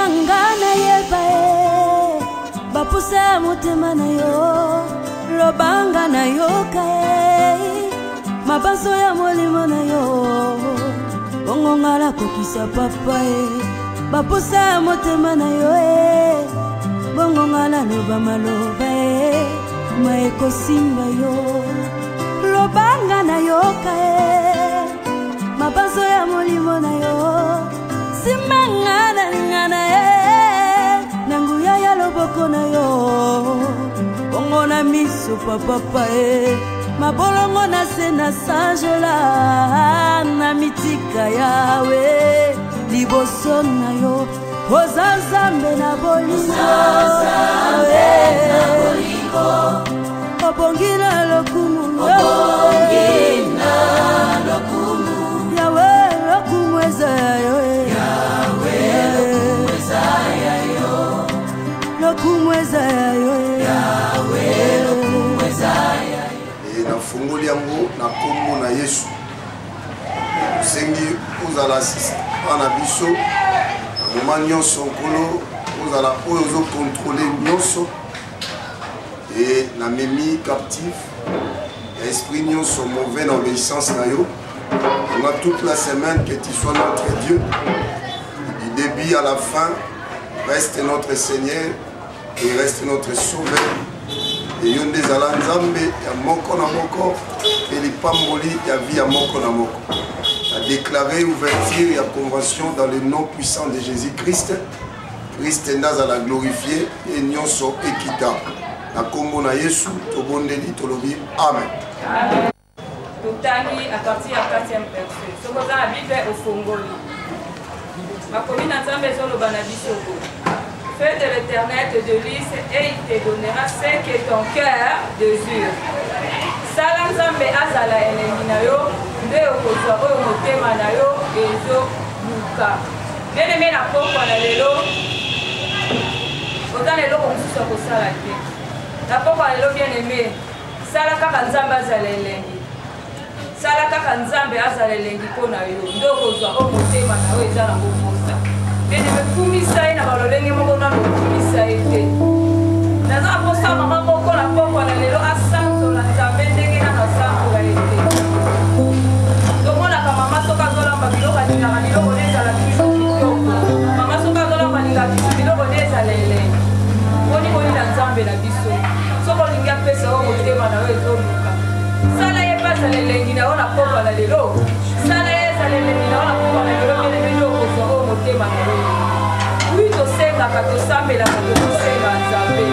Simangana yebae bapusa motema na yo lobanga na yo kae mabaso ya molimo na yo bongo ngala kokisa papa bapusa motema na yo bongo ngala loba maloba maeko simba yo lobanga na yo kae mabaso ya molimo na yo simangana ngana nanguya ya loboko na yo bongo na miso papa mabolongo na se na sanjola na mitika yawe liboso na yo oza nzambe na bolingo obongi na lokumu yawe lokumu eza yo na fungoli yango na kombo na Yesu sengi ozala assistant na biso na moment nyonso nkolo ozala oyo ozo contrôler nyonso et na memi captif ya esprit nyonso mauvais na obéissance na yo. On a toute la semaine que tu sois notre Dieu du début à la fin. Reste notre Seigneur et reste notre Sauveur. Et yonde zala nzambe ya moko na moko et lipamboli ya vie ya moko na moko. A déclaré ouverture ya convention dans le nom puissant de Jésus-Christ. Christ nazala glorifié et nyonso ekita. Na kombo na Yesu tobondeli tolobi amen. Amen. Totangi à partir à 4e verset. Ce que la Bible au Fongoli. Ma commune à Zambézo le Banabisoko. Fais de l'Éternel te délisse et il te donnera ce que ton cœur désire. Salam Zambé azala eleninayo, nde okozwa oyo motema na yo ezo luka. Bien aimé na pokwa na lelo. Oza lelo komususu akosala te. Na pokwa na lelo bien aimé. Sala kaka Nzambe azala elengi. Sala kaka Nzambe azala elengi mpona yo. Nde okozwa oyo motema na yo eza nango posa. Bien aimé kumisa ye na balolenge moko na kumisa ye te. Naza posa mama moko na pokwa na lelo asanzola Nzambe ndenge na asanzola ye te. Tomonaka mama soka azolamba biloko alingaka biloko nde ezala biso kitoko. Mama soka azolamba alingaka biso biloko nde ezala elengi. Boni boni na Nzambe na biso. Soko olingi apesa oyo motema na yo ezoluka. Sala ye bazala elengi na yo na pokwa na lelo. Sala ye ezala elengi na yo na pokwa na lelo bien aimé nde okozwa oyo motema na yo. Oui tosengaka tosambelaka tosenga Nzambe.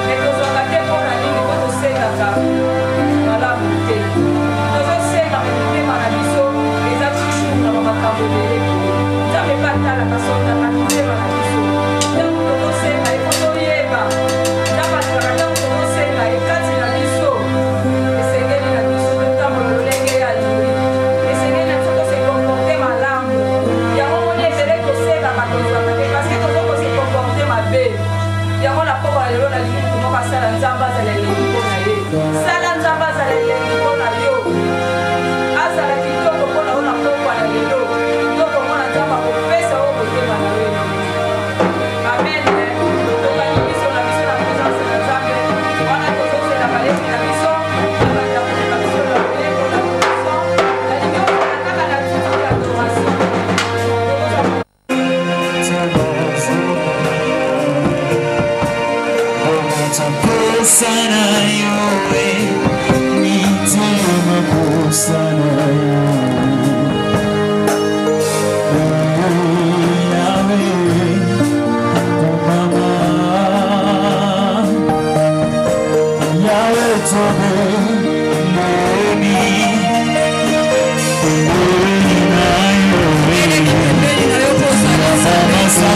Me tozwaka te mpona nini mpo tosengaka malamu te. Tozosenga me motema na biso eza toujours na makambo ebele. Nzambe mpe atalaka sondaka motema na biso. Ntango tozosenga efo toyeba. Ntango azalaka ntango tozosenga ekati na biso. Esengeli na biso ntango lolenge ya liwi. Esengeli na biso tose komporte malamu. Yango moni ezele tosengaka tozwaka te parce que tozokose komporte mabe. Yango na pokwa na lelo nalingi mutu moko asala Nzambe azala elengi mpona ye. Sala Nzambe azala elengi mpona yo. Azala kitoko mpona yo na pokwa na lelo. Kitoko mona Nzambe akopesa oyo motema na yo. Amen. Tokani biso na présence na Nzambe. Wana tozozela baleki na biso. Abanda koleka biso na loleko na biso. Nalingi ozala kaka na titi ya adoration. Sana yowe, nitema kusana Yahweh, mama Yahweh tobe neni na yowe Mama sa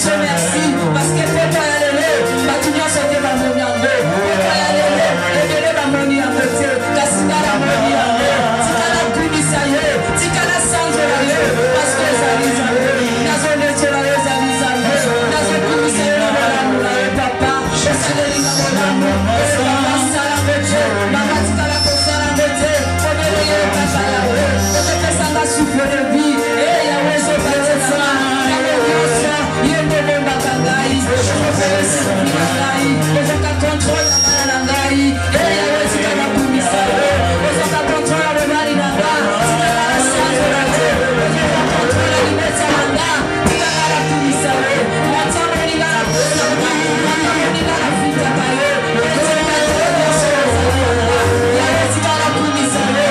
biso merci parce que papa ya lelo bato nyonso te bamoni yango papa ya lelo ebele bamoni yango te kasi nga namoni yango tika nakumisa ye tika nasanzola ye parce que ezali nzambe nazonetola yo ezali nzambe nazokumisa yo na malamu na ye papa osalelinga molamu basalango te bakatikala kosalango te obele ye kaka yawe ozopesanga souffle de vie yawe ezobatela yango nyonso ye ndobondaka ngai ozopelesina ngai ozoka kontrole ya bana na ngai yawe tika nakumisa yo ozoka kontrole ya mobali na nga tika nasanzola ye ozoka kontrole ya libeta na nga tika nakumisa yo matano ninga nakusanga matano ninga nafutaka yo ezoka nyonso yawe tika nakumisa yo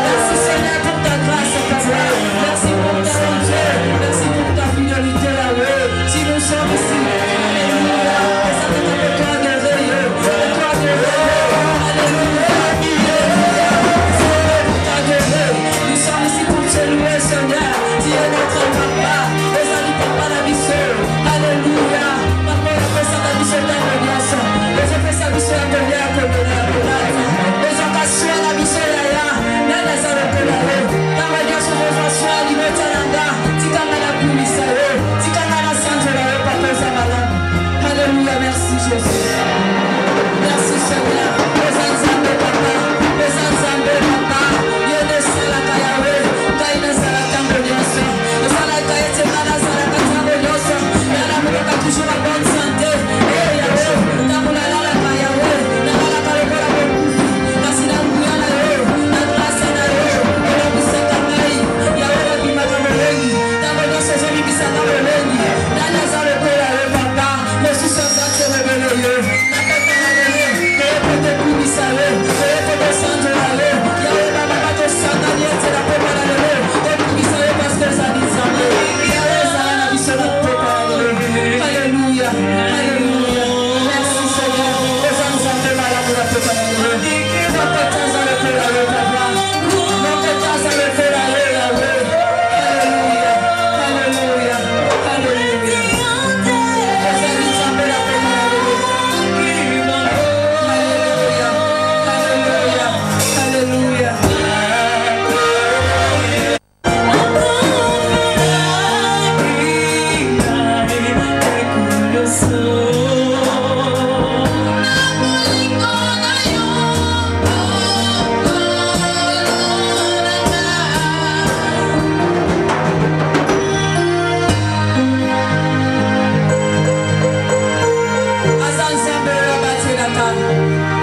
merci Seigneur pour ta grâce, Papa. Merci pour ta bonté, merci pour ta fidélité, Yahweh. Si nous sommes ici, alléluia, ça peut être le cœur de Dieu, le cœur de Dieu, alléluia, nous sommes ici pour te louer, Seigneur. Tu es notre papa, les amis, papa, la mission, alléluia. Papa, la personne de la mission de l'audience, les effets de la mission de l'audience, les occasions de la mission de l'audience, les allocations, la radiation de l'audience, l'immétalanda, Tikana Kumisa, Tikana Sanjola, Papa Zamala. Alléluia, merci Jésus. Merci Seigneur. Les ensembles, Papa, les ensembles, Papa, Yéne Salaka Yahweh, Kaina Salaka Molios, Salaka Etemana Salaka Molios, Yana Moka toujours la bonne santé, et Yahweh, Namuna Lala Yahweh, Namala Kalokola Bokufi, Kasina Muyana Yo, Nagrasa na Yo, Ola Busaka Mai, Yahweh la Bimaka Molengi, Namono Sezoni Bisaka Molengi, Nana Zalokola Yo Papa, Mosu Sazate Rebele Yo, Nakaka Malele, Koyokote Kumisa Yo, Koyokote Sanjola Yo, Yahweh Baba Bato Santa Niete la Pepa la Yo, Koyokumisa Yo parce que ça dit Zambe, Yahweh Zalana Bisona Pepa la Yo, Alléluia, Alléluia, merci Seigneur, les hommes sont fait malades pour la Pepa la Yo, notre temps à le faire la Yo Papa, notre temps à le faire la Yo Yahweh, Alléluia, Alléluia, Alléluia, les amis sont fait la Pepa la Yo, Alléluia, Alléluia, Alléluia.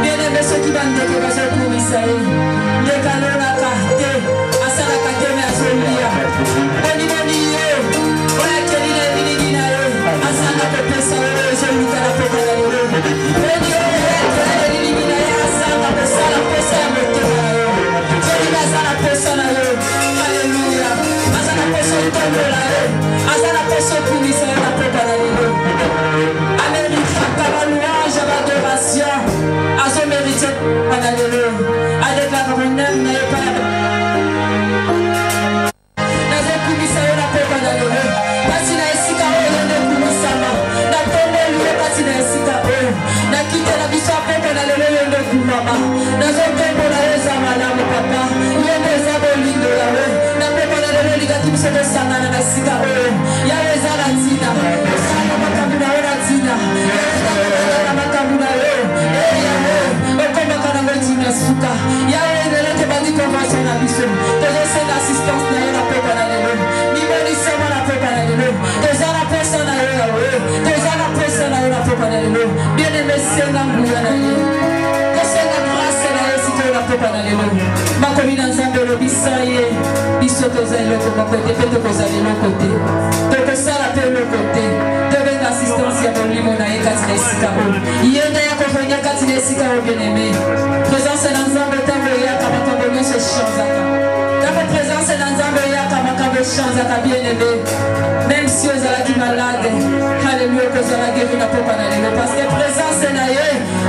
Bien-aimé, ceux qui vont dire que vous êtes pour Israël, les canons à carte, à Sarakate, mais à Zolia. Boni boni yo, oya kelina vinigina yo, à Sarakate, Sarakate, Zolia, la Pepa la Yo. Boni yo, oya kelina vinigina yo, à Sarakate, Sarakate, Sarakate, Zolia, Sarakate, Sarakate, alléluia. À Sarakate, Sarakate, à Sarakate, pour Israël, la Pepa la Yo. Amérique, à louange, à l'adoration, à son mérite, à déclarer mon âme, n'ayez pas bien-aimé, c'est l'amour. makomi na nzambe olobi sa ye biso toza eloko moko te mpe tokozala eloko te tokosala mpe eloko te tobenga assistance ya molimo na ye kati na esika oyo ye nde ya kokonya kati na esika oyo bien-aimé présence na nzambe ntango eyaka makambo nyonso echanzaka ntango présence na nzambe eyaka makambo echanzaka bien-aimé même si ozalaki malade halleluya okozala guéri na popa na lelo parce que présence na ye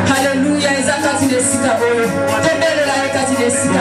halleluya eza kati na esika oyo tobelela ye kati na esika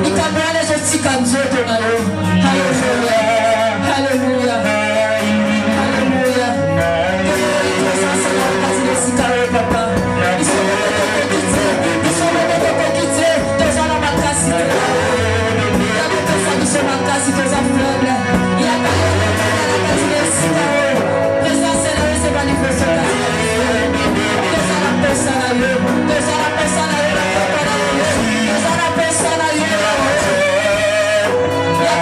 Ikamwana jotika nzoto na yo. Hallelujah. Hallelujah. Hallelujah. Présence na kasi lesika yo papa. Isomete tozala makasi. Ya kopesa biso makasi toza faible. Ya kasi lesika yo. Présence na yo se manifeste kasi na biso. Tozala pesa na yo. Tozala pesa na yo. Tozala pesa na yo. Ya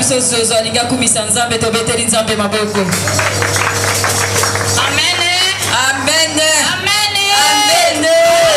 biso zozo alinga kumisa nzambe tobeteli nzambe maboko. Amen. Amen. Amen. Amen.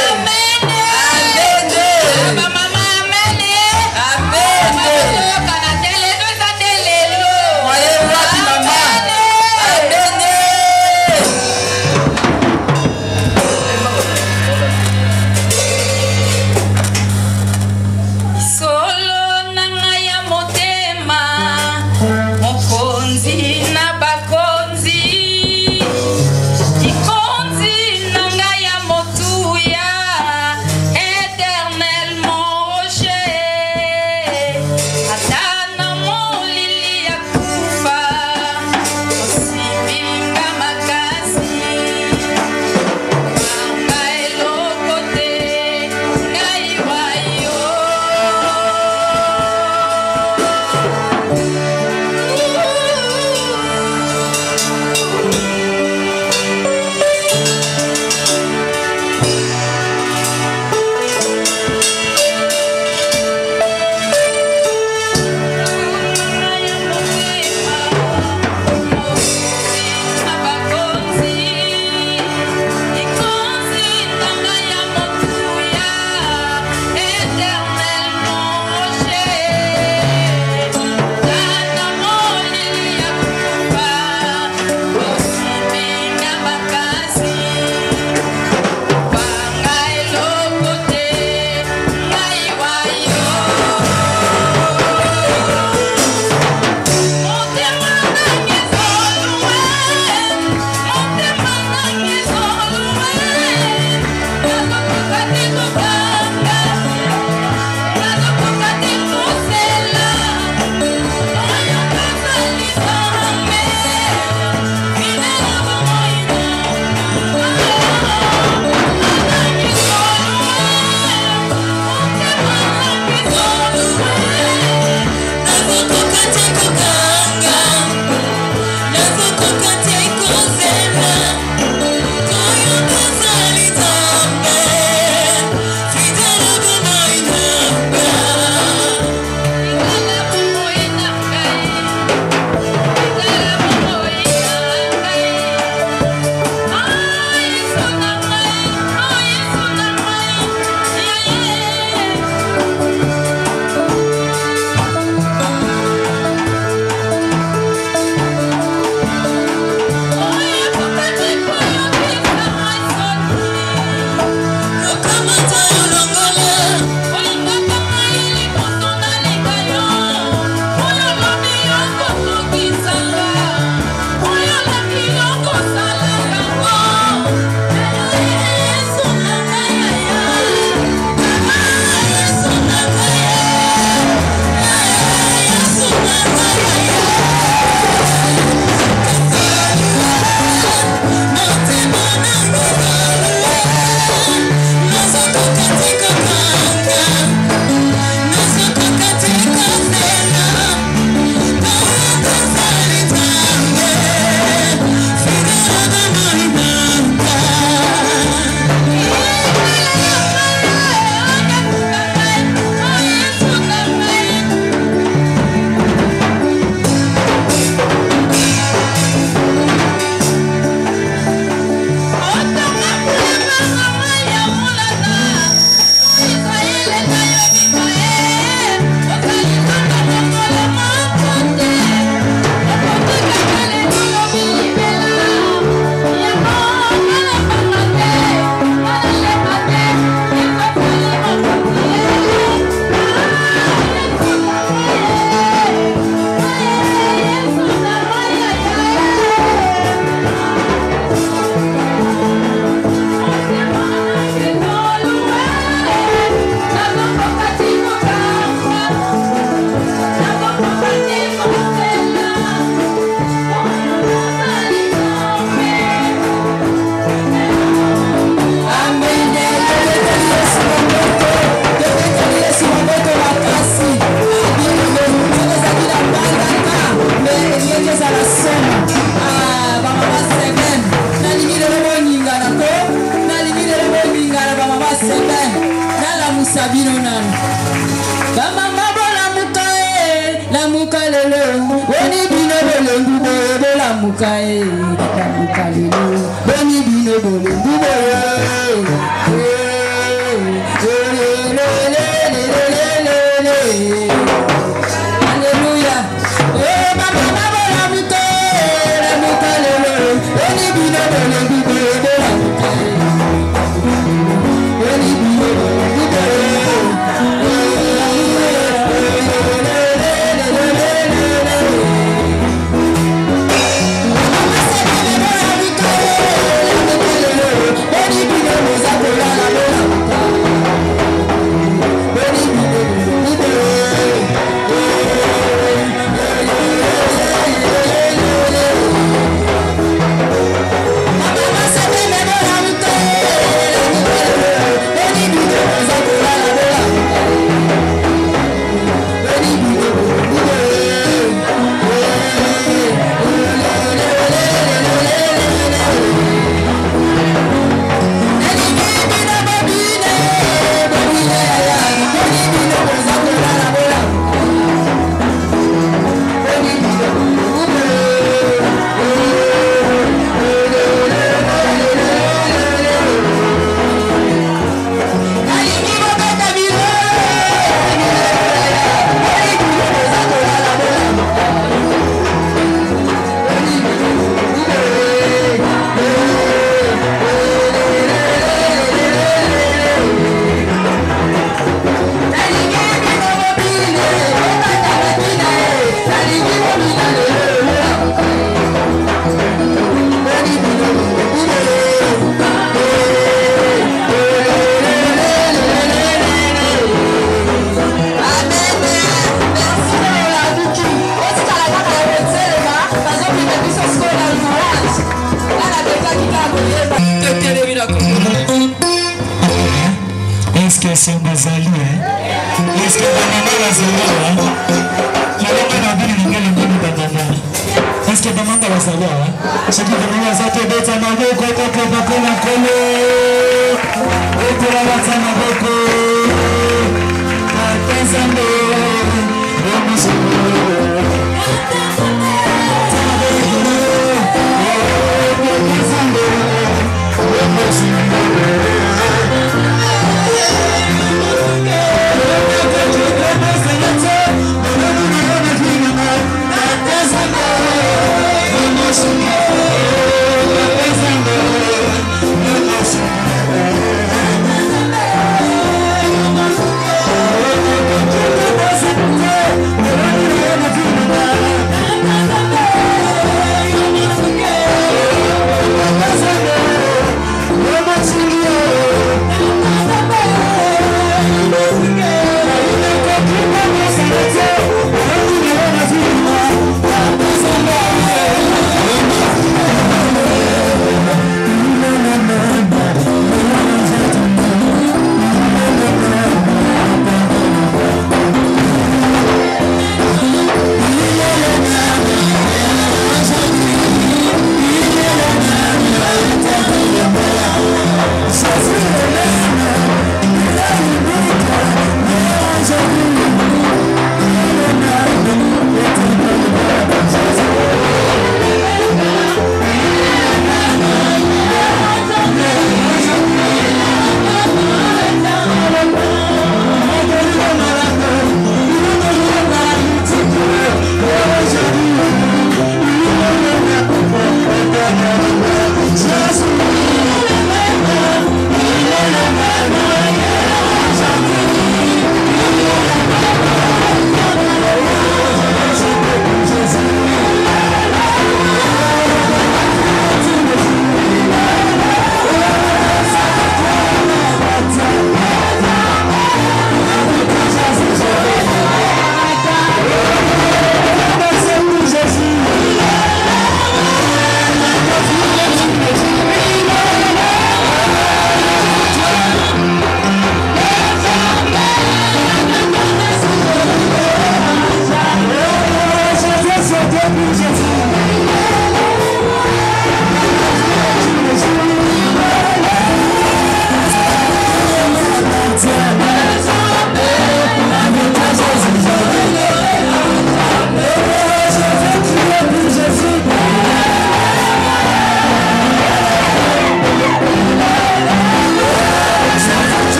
Est-ce que c'est Bazali? Est-ce que Banana va se voir? Est-ce que Banana va se voir? Ce qui va se faire d'être un avocat contre le peuple en colo. Et pour la vente en avocat.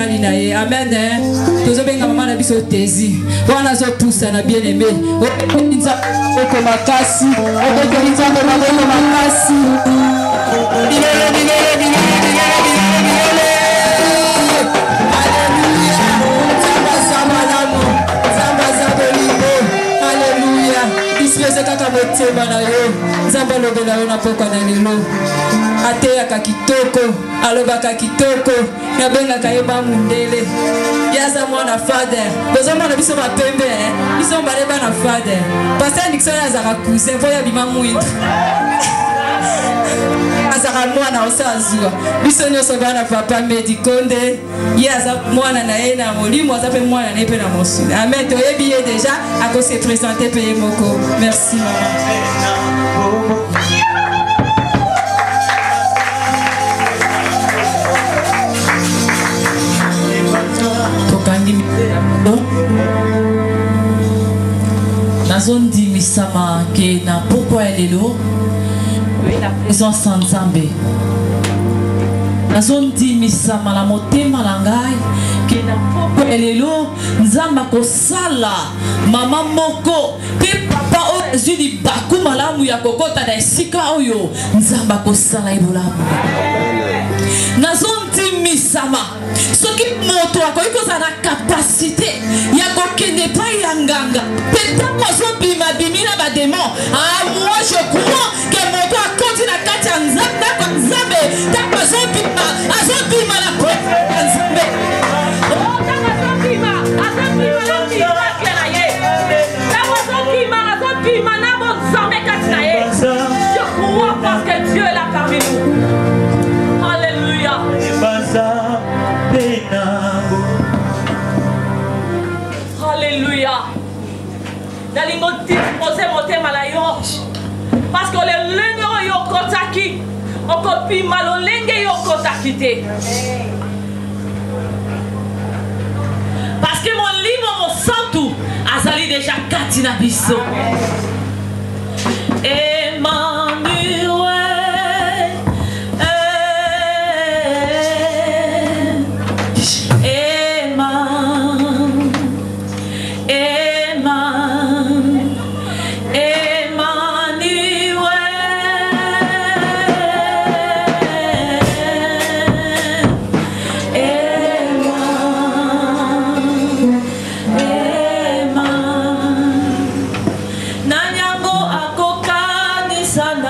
mobali na ye. Amen. Tozobenga mama na biso tezi. Wana zo poussa na bien aimé. Okolinza okomakasi. Okolinza okomakasi. Kaka motema na yo nzambe alobela yo na pokwa na lelo ateyaka kitoko alobaka kitoko nabengaka ye bamundele yaza mwana fader tozomona biso bapembe biso baleba na fader paster nixon azaka cousin mpo ya bima mwindu azaka mwana osazwa biso nyonso bana papa Medikonde ye aza mwana na ye na molimo aza mpe mwana na ye mpe na mosuni amen toyebi ye deja akose présente mpe ye moko merci mama tokangi nazondimisama ke na pokwa ya lelo la présence en Nzambe nazondimisama na motema na ngai ke na pokwa elelo Nzambe akosala mama moko pe papa oyo azwi libaku malamu ya kokota na esika oyo Nzambe akosala ye bolamu nazondimisama soki moto akoki kozala na kapasite ya kokende epai ya nganga mpe ntango azobimabimi na bademon moi je crois ke moto akoti na kati ya ndako ya Nzambe ntango azobima na pokwa ya Nzambe ntango azobima na miracle na ye ntango azobima na bonzambe kati na ye je crois parce que Dieu est là parmi nous. Alléluia. Alléluia. Dalingo tipose motema na yo parce que le lenge yo kotaki okopi malo lenge yo kotaki te parce que mon livre mon santu azali déjà kati na biso sana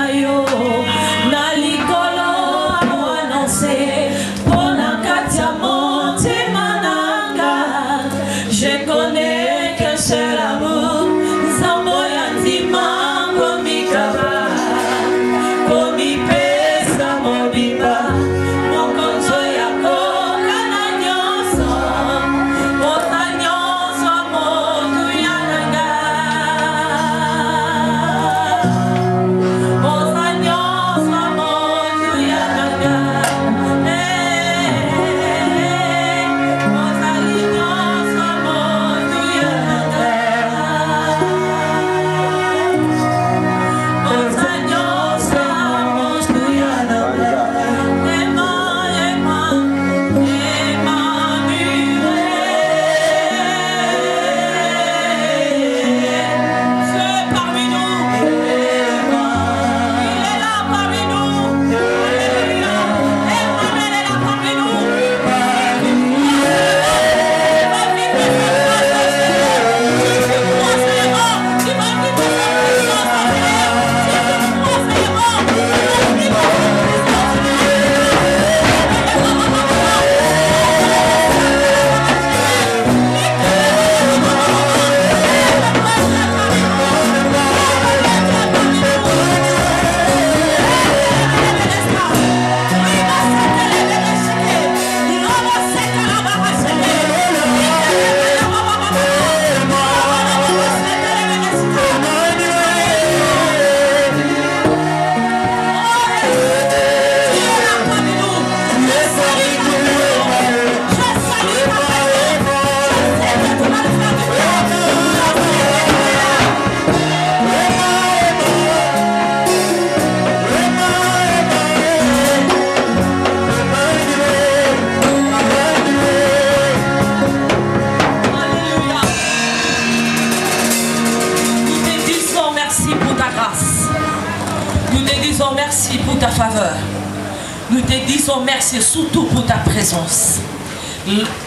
ta faveur. Nous te disons merci surtout pour ta présence.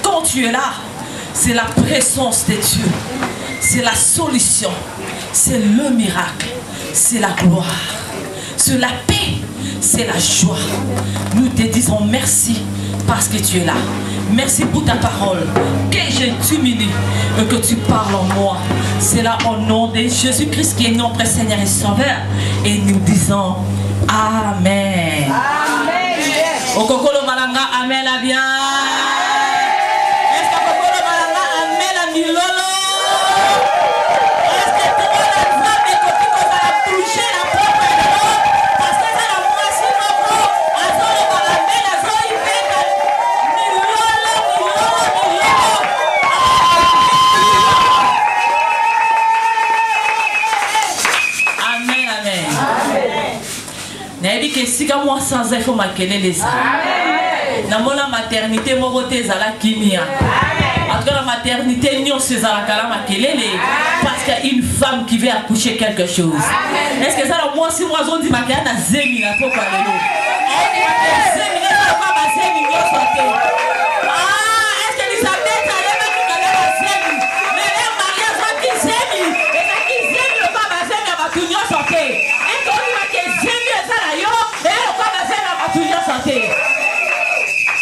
Quand tu es là, c'est la présence de Dieu. C'est la solution. C'est le miracle. C'est la gloire. C'est la paix. C'est la joie. Nous te disons merci parce que tu es là. Merci pour ta parole. Que je t'humilie et que tu parles en moi. C'est là au nom de Jésus-Christ qui est notre Seigneur et Sauveur. Et nous disons Amen. Amen. Okokolo malanga Amen la bien. Est-ce que Okokolo malanga Amen la milolo? Est-ce que tout le monde a dit que tu vas toucher la propre élément? Parce que c'est la moitié de l'eau. Azolo Amen, Azolo Ibeka. Amen, amen. Nayebi que si ka moi sans il faut makele les âmes. Na mona maternité moko te zala kimia. En tout cas la maternité nyon se zala kala makelele parce qu'il y a une femme qui veut accoucher quelque chose. Est-ce que ça la moi si moi on dit makela na zemi na poko lelo. Zemi na pas ba zemi nyo sote. Ah, est-ce que Elisabeth a leva ki kala ba zemi? Mais elle Maria so ki zemi. Et ça ki zemi le pas ba zemi ba tu nyo sote. Et on dit que zemi ça la yo et le pas ba zemi ba tu nyo sote.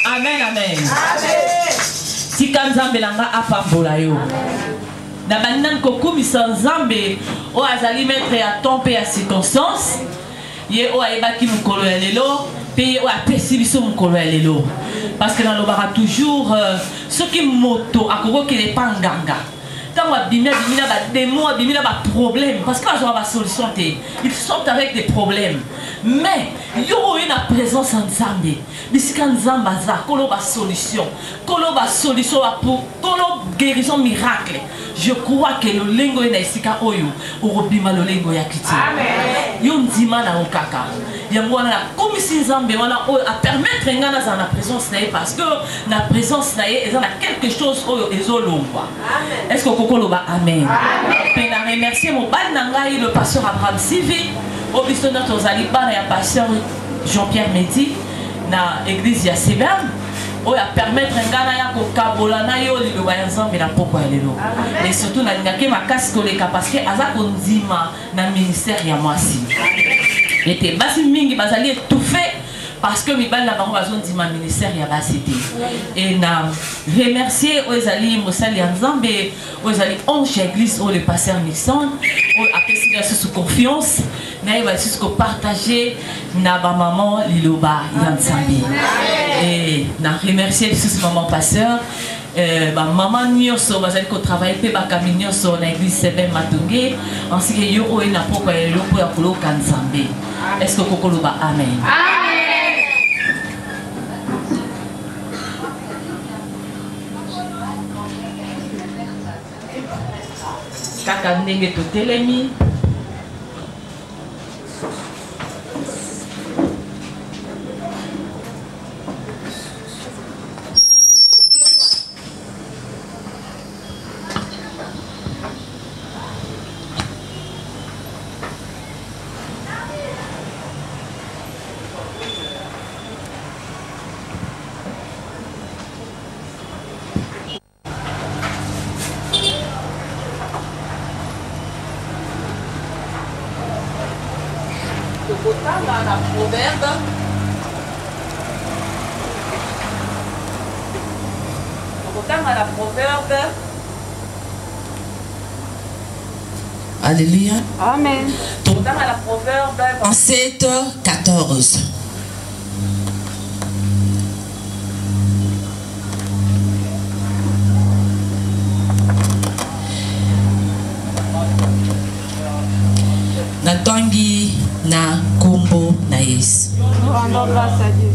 Amen, amen. Amen. Tika nzambe langa apambola yo. Na banan kokumisa nzambe o azali maître ya temps pe ya circonstance. Ye o ayebaki mukolo ya lelo pe o apesi biso mukolo ya lelo. Parce que dans le bara toujours ce qui moto akoko ki le panganga. Quand on bimina ba démon bimina ba problème parce que on va solution té. Ils sont avec des problèmes. Mais yo une présence en Nzambe. Bisika Nzamba za kolo ba solution. Kolo ba solution pour kolo guérison miracle. Je crois que le lengo na isika oyo orobima le lengo ya kiti. Amen. Yo ndima na okaka. Yango wana komisi Nzambe wana o a permettre ngana za na présence na parce que na présence na ye ezana quelque chose oyo ezolongwa. Amen. Est-ce que kokolo ba amen. Amen. Pe na remercier mon ban na ngai le pasteur Abraham Sivi. Au biso notre ozaliba ya pasteur Jean-Pierre Medi na église ya Sebam o ya permettre ngana ya ko kabola na yo liloba ya Nzambe na poko ya lelo. Et surtout na ngake makasi koleka parce que aza konzima na ministère ya mwasi. Était basi mingi bazali étouffé parce que mibali na bango bazondima ministère ya basité. Et na remercier ozali mosali ya Nzambe ozali onge église o le pasteur Nixon o apesi na sous confiance na va jusqu'au partager na ba maman liloba ya Nzambe. Et na remercier sous maman pasteur ba maman nyonso bazali ko travailler pe ba kaminyo so na église Sebem Matungé ainsi que yo o na poko ya loko ya koloka Nzambe. Est-ce que kokolo ba amen. Amen. Kaka ndenge to telemi la proverbe. À la proverbe. Alléluia. Amen. À la proverbe. En 7:14. Natangi na kombo na Yesu. Nous rendons grâce à Dieu.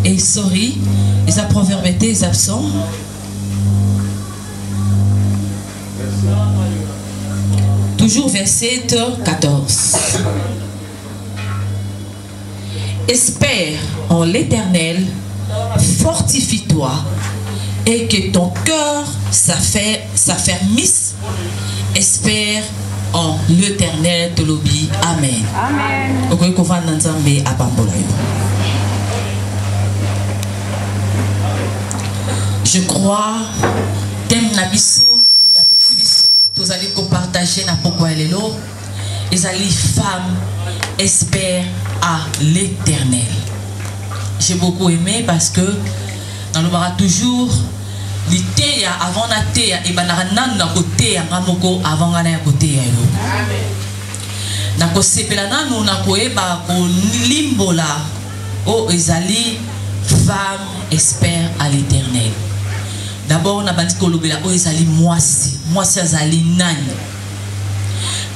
Et sorry, les proverbes étaient absents. Toujours verset 14. Espère en l'Éternel, fortifie-toi et que ton cœur s'affermisse. Espère en l'Éternel Tolobi. Amen. Amen. Je crois thème na biso tous allez partager na pourquoi elle est là. Les femmes espèrent à l'Éternel. J'ai beaucoup aimé parce que dans le bar toujours l'été avant la terre et banana na côté ngamoko avant ngana ya côté ya yo. Amen. Na ko sepelana nous na ko eba ko limbola o ezali femme espère à l'Éternel. D'abord na bandi ko lobela o ezali moisi azali nani.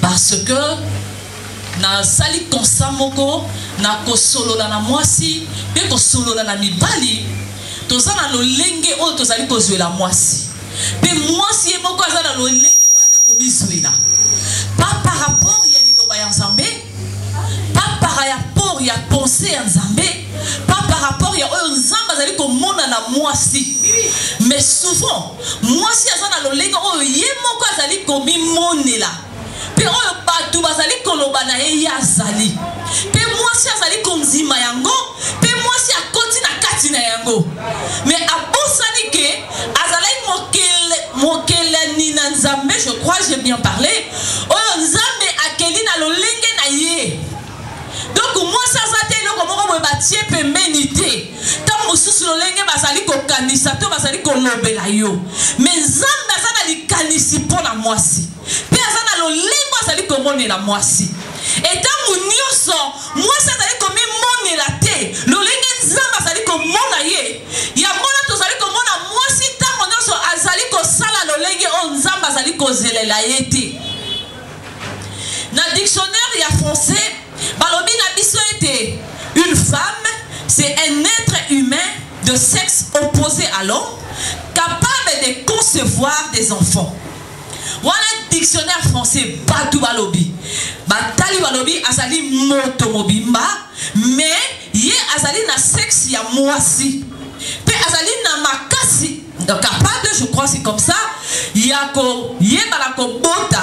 Parce que na sali konsamoko na ko solola na moisi pe ko solola na mibali tozana lo lenge o tozali ko zuela moisi pe moisi moko azana lo lenge o azako mizuela pas par rapport ya liloba ya Nzambe, pas par rapport ya pensée ya Nzambe, pas par rapport ya oyo Nzambe azali ko mona na moisi, mais souvent moisi azana lo lenge o ye moko azali ko mimonela pe oyo batu bazali koloba na ye yazali pe mwasi azali konzima yango pe mwasi akoti na kati na yango mais abosani ke azalaki mokelani na Nzambe. Je crois j'ai bien parlé oyo Nzambe akeli na lolenge na ye. Donc mwasi azate eloko moko boye batie pembeni te ntango mosusu lolenge bazali kokanisa to bazali kolobela yo mais Nzambe aza na likanisi mpo na mwasi pe aza na lolengo azali komonela mwasi etango nyonso mwasi azali komimonela te lolenge Nzambe azali komona ye yango na tozali komona mwasi ntango nyonso azali kosala lolenge oyo Nzambe azali kozelela ye te. Na dictionnaire ya français balobi na biso ete une femme c'est un être humain de sexe opposé à l'homme capable de concevoir des enfants. Voilà dictionnaire français batu balobi batali balobi azali moto mobimba mais ye azali na sexe ya mwasi pe azali na makasi capable, je crois c'est comme ça yako yebala ko bota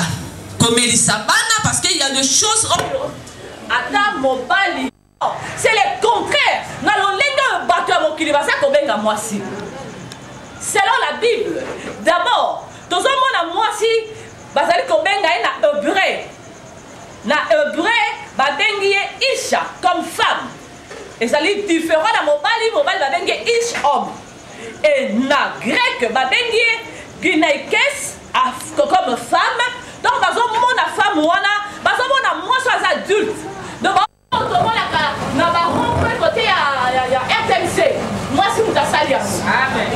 komelisa bana parce qu'il y a des choses Adam mobali c'est le contraire na lolenga bato ya mokili basa kobenga mwasi selon la Bible. D'abord tozomona mwasi bazali kobenga ye na hébreu babengi ye Isha comme femme ezali différent na mobali babengi Ish homme et na grec babengi ye Gynaikes comme femme. Donc bazomona femme wana bazomona mwasi az adulte donc bazomona na barompe côté ya RTMC mwasi mutasali yango.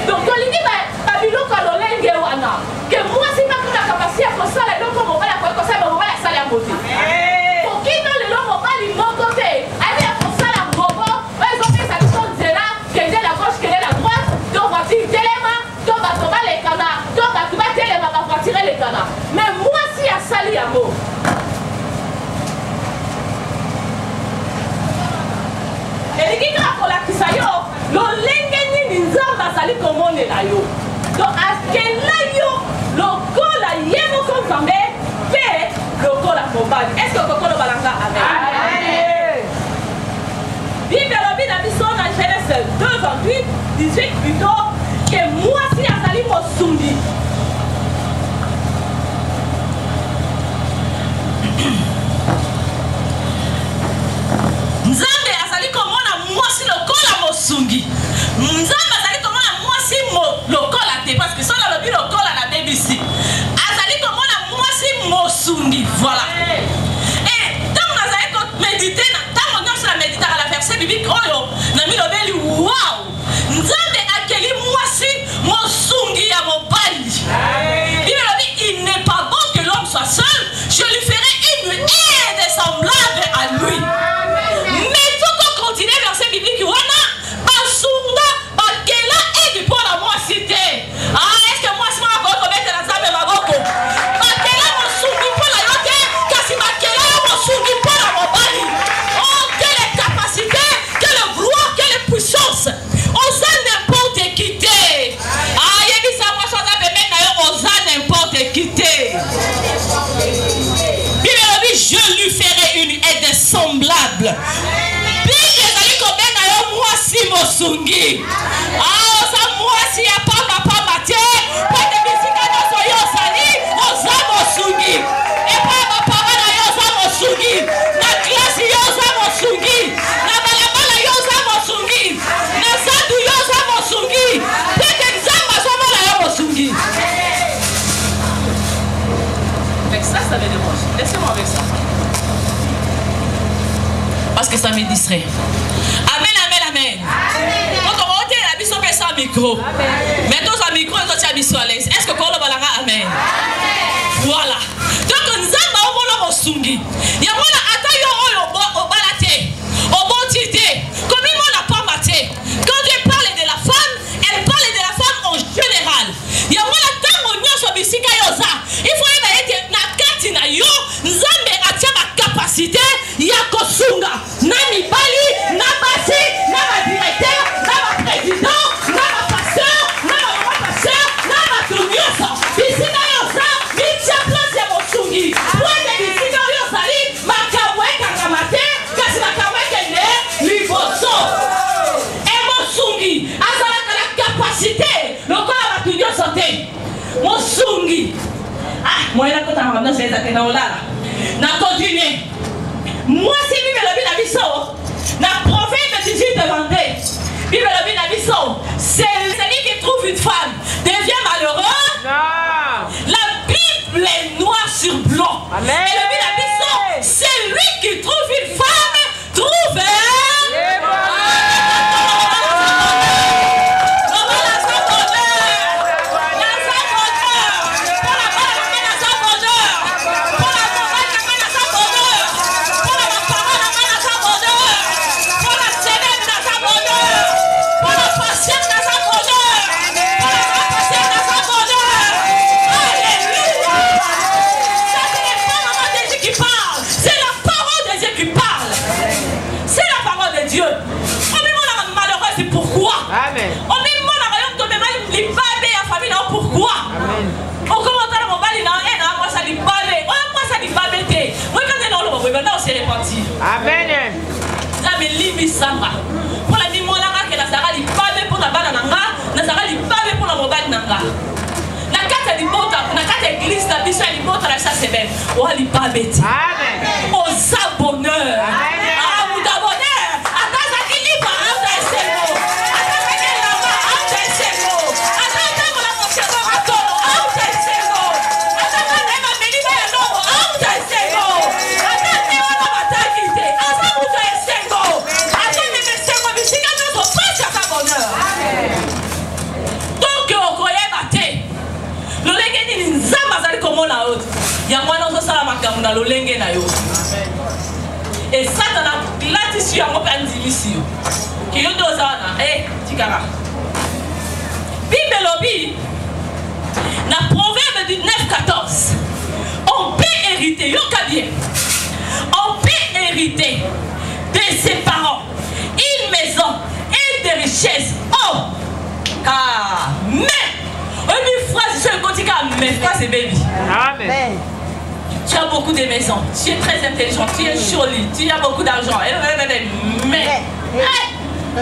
Donc tolingi babiloko lolenge wana ke mwasi nakuna kapasi ya kosala eloko mobali akoki kosala mobali asali yango te okino lelo mobali moko te ayebi ya kosala ngobo oyo ezopesa biso nzela kende la gauche kende la droite to voiture telema to bato balekana to bato batelema bavoiture elekana mais mwasi asali yango. elingi kaka kolakisa yo lolenge nini Nzambe azali komonela yo donc akela yo lokola ye moko Nzambe mpe lokola mobali. Est-ce que kokolo balanga amen? Bible elobi na biso na Genèse 2:28 plutôt ke mwasi azali mosungi. Nzambe azali komona mwasi lokola mosungi. Nzambe azali komona mwasi lokola te parce que sola lobi lokola na BBC. Azali komona mwasi mosungi. Voilà. Et tant azali ko méditer na tant nyonso na méditer à la verset biblique oyo na milobeli wow. Nzambe akeli mwasi mosungi ya mobali. Bible lobi il n'est pas bon que l'homme soit seul, je lui ferai une aide semblable à lui. Verset biblique wana basunga bakela edi pour la moi cité. Ah mosungi. Ah, ça moi si ya pamba te. Pas de bisika na soyo sali, oza mosungi. Et pas ma parole na yo oza mosungi. Na classe yo oza mosungi. Na balabala yo oza mosungi. Na sandu yo oza mosungi. Pas que nzamba somo na yo mosungi. Avec ça me dérange. Laissez-moi avec ça. Parce que ça me distrait. Amen, amen, amen. Donc on va ôter la biso mais sans micro. Mais tous un micro et tous un biso à l'aise. Est-ce que qu'on le balanga amen? Voilà. Donc nous avons un mosungi. Il y a un attaque au balaté, au bon tité. Comme il m'a pas maté. Quand elle parle de la femme, elle parle de la femme en général. Il y a un attaque au nyon sur bisika yosa. Il faut être na kati na yo. Nzambe atia ma capacité. Ya kosunga. Na mibali, na basi, na ma directeur, na ma président, na ma pasteur, na ma maman pasteur, na ma tourniosa. Bisika yosa, mitia place ya mosungi. Wende bisika yosali, makaweka kamate, kasi makaweka ne, liboso. E mosungi, azalaka la capacité, lokola ma tourniosa te. Mosungi. Ah, moi la kota mabna c'est ça que na olala. Na continue. Moi si Bible la biso, na proverbe 18:22. Bible la biso, c'est celui qui trouve une femme devient malheureux. Non. La Bible est noir sur blanc. Amen. Et la biso, c'est lui qui trouve une femme trouve Amen. La me samba. Pour la mimola que la sara li pabe pour la bana nanga, la sara li pabe pour la mobile nanga. La carte di bota, la carte église la biso li bota la ça c'est bien. O li pabe. Amen. O sa bonheur. Amen. Ah ou da bonheur. Ata qui li pa ata sego. Ata que la va ata sego. Ata la mochero ato ata sego. Ata na ma meli ba no ata sego. Et ça dans la glatitude à mon père ici qui est deux ans eh tikara Bible lobby na proverbe du 9:14 on peut hériter yoka bien on peut hériter de ses parents une maison et des richesses oh car mais une phrase sur le côté mais phrase c'est baby amen. Tu as beaucoup de maisons, tu es très intelligent, tu es joli, tu as beaucoup d'argent. Mais,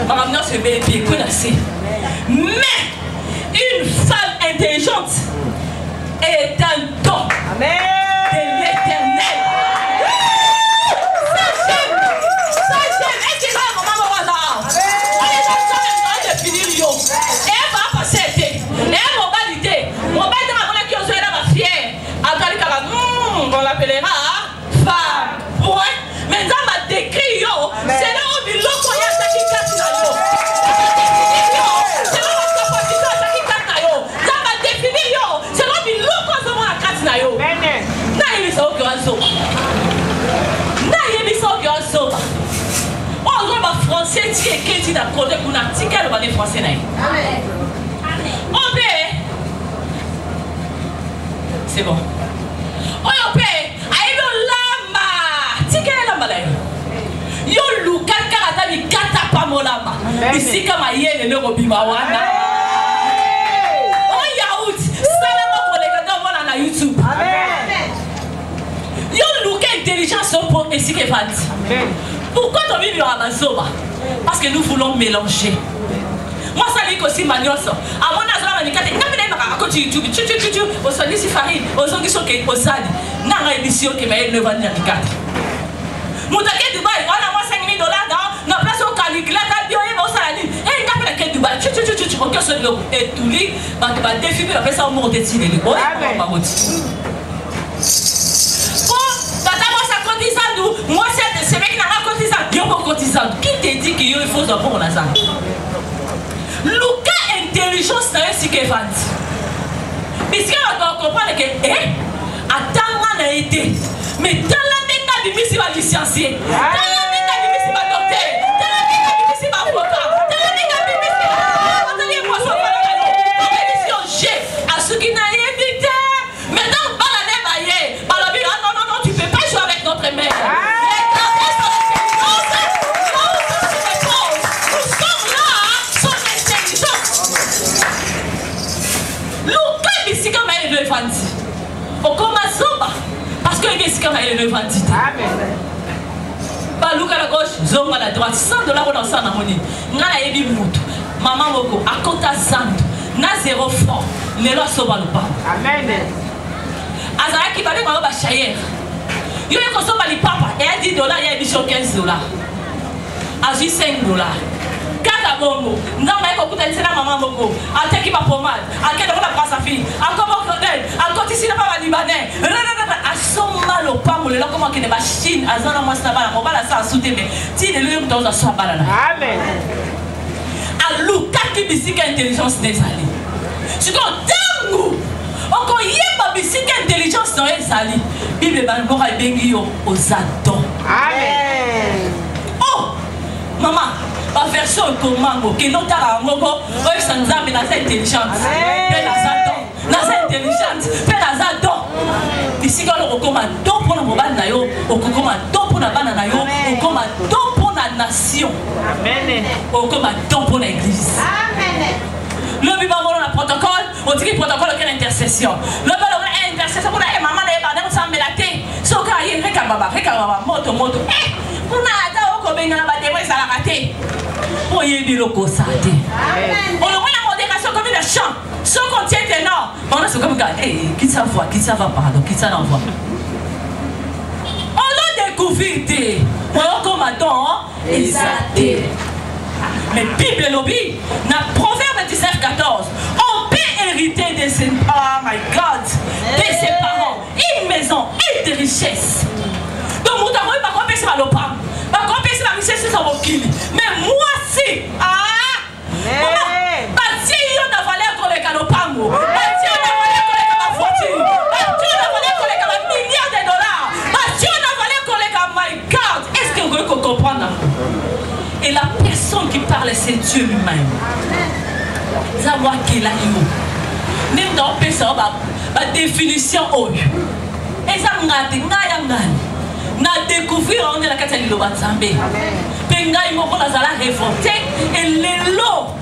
maintenant ce bébé connaissez. Mais, une femme intelligente est un don de l'Éternel. Ça j'aime. Et tu vas maman voilà. On est en train de finir yo. Et elle va passer été. Et elle va valider. On va être dans la qui osera la fière. Après on l'appellera femme. Ouais. Mais ça m'a décrit yo. C'est là où il y a ça qui casse là yo. C'est là où la capacité ça qui casse là yo. Ça m'a défini yo. C'est là où il y a la casse là yo. Na yemi ça au cœur so. Na yemi ça au cœur so. On va français qui est qui dit d'accord de qu'on a ticket le balai français là. Amen. On peut. C'est bon. Oyo pe ayo lamba tikela lamba la yo luka karata mi kata pa molamba isika mayele ne robima wana on yaout sala mo kolega do mona na YouTube amen yo luka intelligence pour isika vandi pourquoi ton bibi wa mazoba parce que nous voulons mélanger Moi, ça dit aussi Magnoso. À mon âge, là, il y a des gens qui YouTube, tu, au Sali Sifari, aux gens qui sont au Sali. N'a pas émission qui m'a eu le vent de la carte. Moutaké Dubaï, on a moins $5 000 dans la place au Caligula, bio et au Saladi. Et il a fait la Dubaï, tu, on casse le et tout lui, va défiler, on fait ça au monde de Tine. Oui, on va dire. Moi, c'est mec qui n'a pas cotisé, il y a pas cotisé. Qui te dit qu'il faut un bon Lazare? Luca intelligence c'est ce qu'il va dire. Mais si on doit comprendre que, attends, on a été. Mais dans la tête, on a dit, c'est pas licencié. Dans la tête, on a dit, c'est pas docteur. Dans la tête, on a dit, c'est pas avocat. Dans la tête, on a dit, c'est pas. Attendez, moi, je vais faire G à ceux qui n'ont évité. Maintenant, baladez, baillez. Baladez, non, tu ne peux pas jouer avec notre mère. Au commence parce que il est le vendit. Amen. Balouka à la gauche, zonga à la droite, $100 dans ça na moni. Ngala yebi mutu. Maman moko akota zandu. Na 0 francs. Lelo soba lupa. Amen. Azara ki bale ba chayer. Yo ko soba li papa et $10 et $15. Aji $5. Kaka bongo, non mais écoute, c'est la maman moko. Attaque ma pommade, attaque la brasse à fille, encore modèle, encore ici le papa libanais. À son mal au pas, le comment qu'il est machine, à zone moi ça va, on va la ça souder mais si les lions dans un soir balana. Amen. À Luca qui bisque intelligence des alliés. C'est quand tango, encore hier ma bisque intelligence dans les alliés. Bible balbora et bengio aux adons. Amen. Oh, maman. La version comment que notre amour eux sans âme dans cette intelligence mais dans intelligence mais dans ici quand on recommande donc pour la mobile na yo on recommande donc pour la bana na yo on recommande donc pour la nation amen on recommande donc pour l'église amen le bible on a protocole on dit protocole quelle intercession le bible on a intercession pour la maman na ba na sambe la té so ka yi reka baba moto on a da ko benga na ba de moi ça la raté. On y est dit le cossate. On le voit la modération comme une chant. Son contient énorme. On a ce comme qui ça va, pardon, qui ça l'envoie. On a découvert. On comme attend, exalté. Mais Bible lobby, dans Proverbe 19-14, on peut hériter de ses, oh my God, de ses parents, une maison et des richesses. Donc, nous avons eu ma compétence à l'opam. Ma compétence à la richesse, c'est mon kill. Mais moi, si, si on a valé qu'on les canopango, si on a valé qu'on les ma fortune, si on a valé qu'on les milliards de dollars, si on a valé qu'on les my God, est-ce que vous comprenez? Et la personne qui parle, c'est Dieu lui-même. Ça voit qu'il a eu. Même dans le ça, la définition, et ça m'a dit, na découvrir on est la Catalogne de Batsambe. Penga imoko la zala révolté et les lots.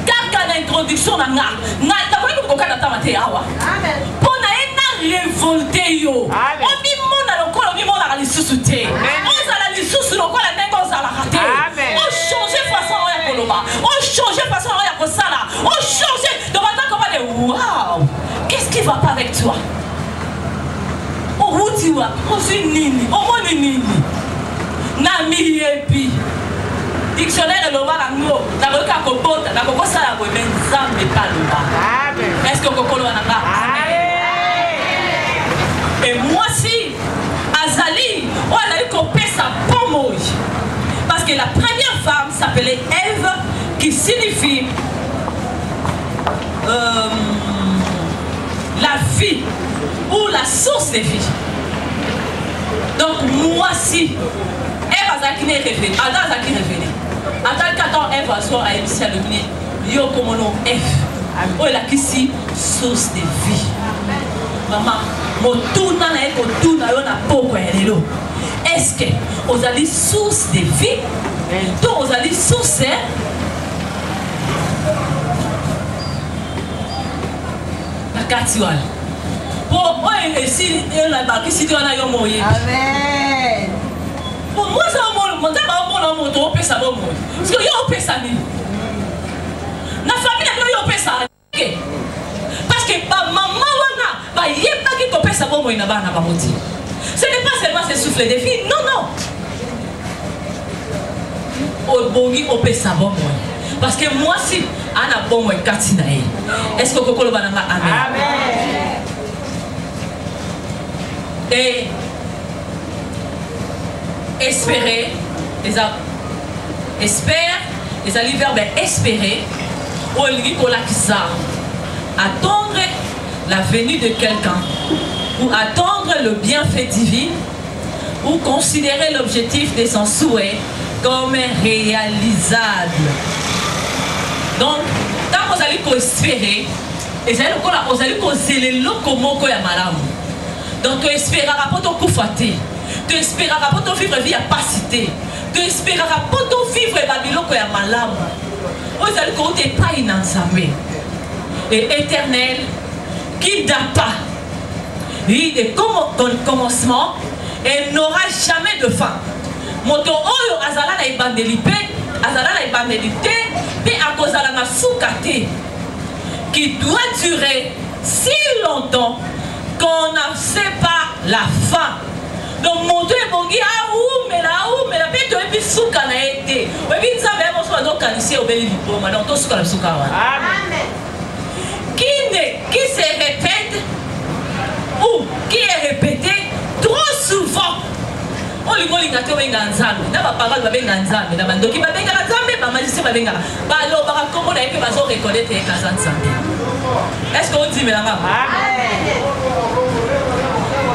Kaka l'introduction na t'as voulu qu'on kata tamate awa. Pour na révolté yo. On dit mon na lokolo mi mon na li susute. On zala li susu lokolo na ngo zala raté. On changer façon ya koloba. On changer façon ya kosala. On changer de matin comme des waouh. Qu'est-ce qui va pas avec toi? Outiwa, osi nini, omoni nini. Na miyepi. Dictionnaire loba na ngo, na koka kobota, na koko sala ko benzambe kaloba. Amen. Est-ce que kokolo na nga? Et moi si Azali, on a eu copé sa pomoy. Parce que la première femme s'appelait Ève qui signifie la vie ou la source de vie. Donc, moi si, Ève a qui n'est révélée, Adam a qui révélé. Attends, quand Ève a soit à émission lumière, yo comme nom Ève. Oh, il a qui si source de vie. Maman, mon tour n'a pas été tout n'a pas. Est-ce que vous avez source de vie? Donc, vous avez source. La catuale. Pour moi, ici, il y a la barque ici, il y a un moyen. Amen. Pour moi, ça va mon moto, on peut ça va mon. Parce que yo peut ça ni. na famille na yo pesa parce que maman wana ba yeba ki ko pesa bon na bana ba moti. Ce n'est pas seulement ce souffle de vie, non. Obongi au pesa bon moi. Parce que moi si ana bon moi katina e. Est-ce que kokolo bananga amen. Amen. Et espérer les verbe espérer ou attendre la venue de quelqu'un ou attendre le bienfait divin ou considérer l'objectif de son souhait comme réalisable. Donc, tant que vous allez espérer, et vous allez donc, tu espéreras pas ton coup faté. Tu espéreras pas ton vivre vie à passer. Tu espéreras pas ton vivre Babylone qui est malade. Vous allez compter pas inensamé. Et éternel, qui n'a pas eu de commencement et n'aura jamais de fin. Moto oyo azala na ibandelipe, azala na ibandelité, puis à cause de la soukate, qui doit durer si longtemps qu'on n'en sait pas la fin. Donc mon Dieu est bon, mais la paix de Bisuka n'a été. Oui, bien ça, mais on soit donc ici au Béli Lipo, maintenant tout ce qu'on a Bisuka. Amen. Qui se répète ou qui est répété trop souvent. On lui dit que tu es un zami. N'a pas parole de un zami. N'a pas de qui va venir un zami, ma magicien va venir. Bah alors, bah comment on a pu reconnaître les casans de santé. Est-ce qu'on dit, mesdames?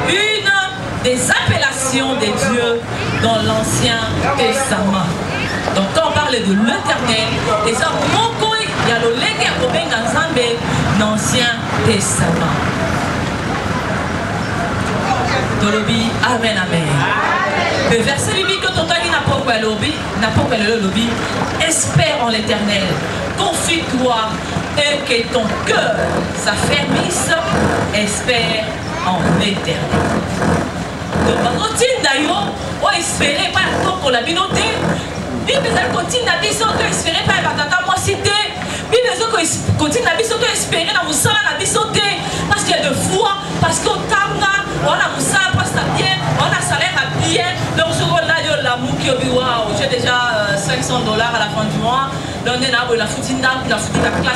Une des appellations de Dieu dans l'Ancien Testament. Donc quand on parle de l'Éternel, et ça, il y a le légué dans l'Ancien Testament. Dolobi, amen, amen. Le verset biblique que ton n'a pas le lobby, espère en l'Éternel, confie-toi et que ton cœur s'affermisse, espère en l'Éternel. Donc, continue d'ailleurs, on espérait pas pour la minoté. Bible continue à dire que espérer pas la tata moi cité. Bible continue à dire que espérer dans musala na bisoté parce qu'il y a de foi, parce qu'on tanga, on a musala parce que bien, on a salaire à bien. Donc ce qu'on a yo la mouki obi waouh, j'ai déjà $500 à la fin du mois. Donc on a la foutina classe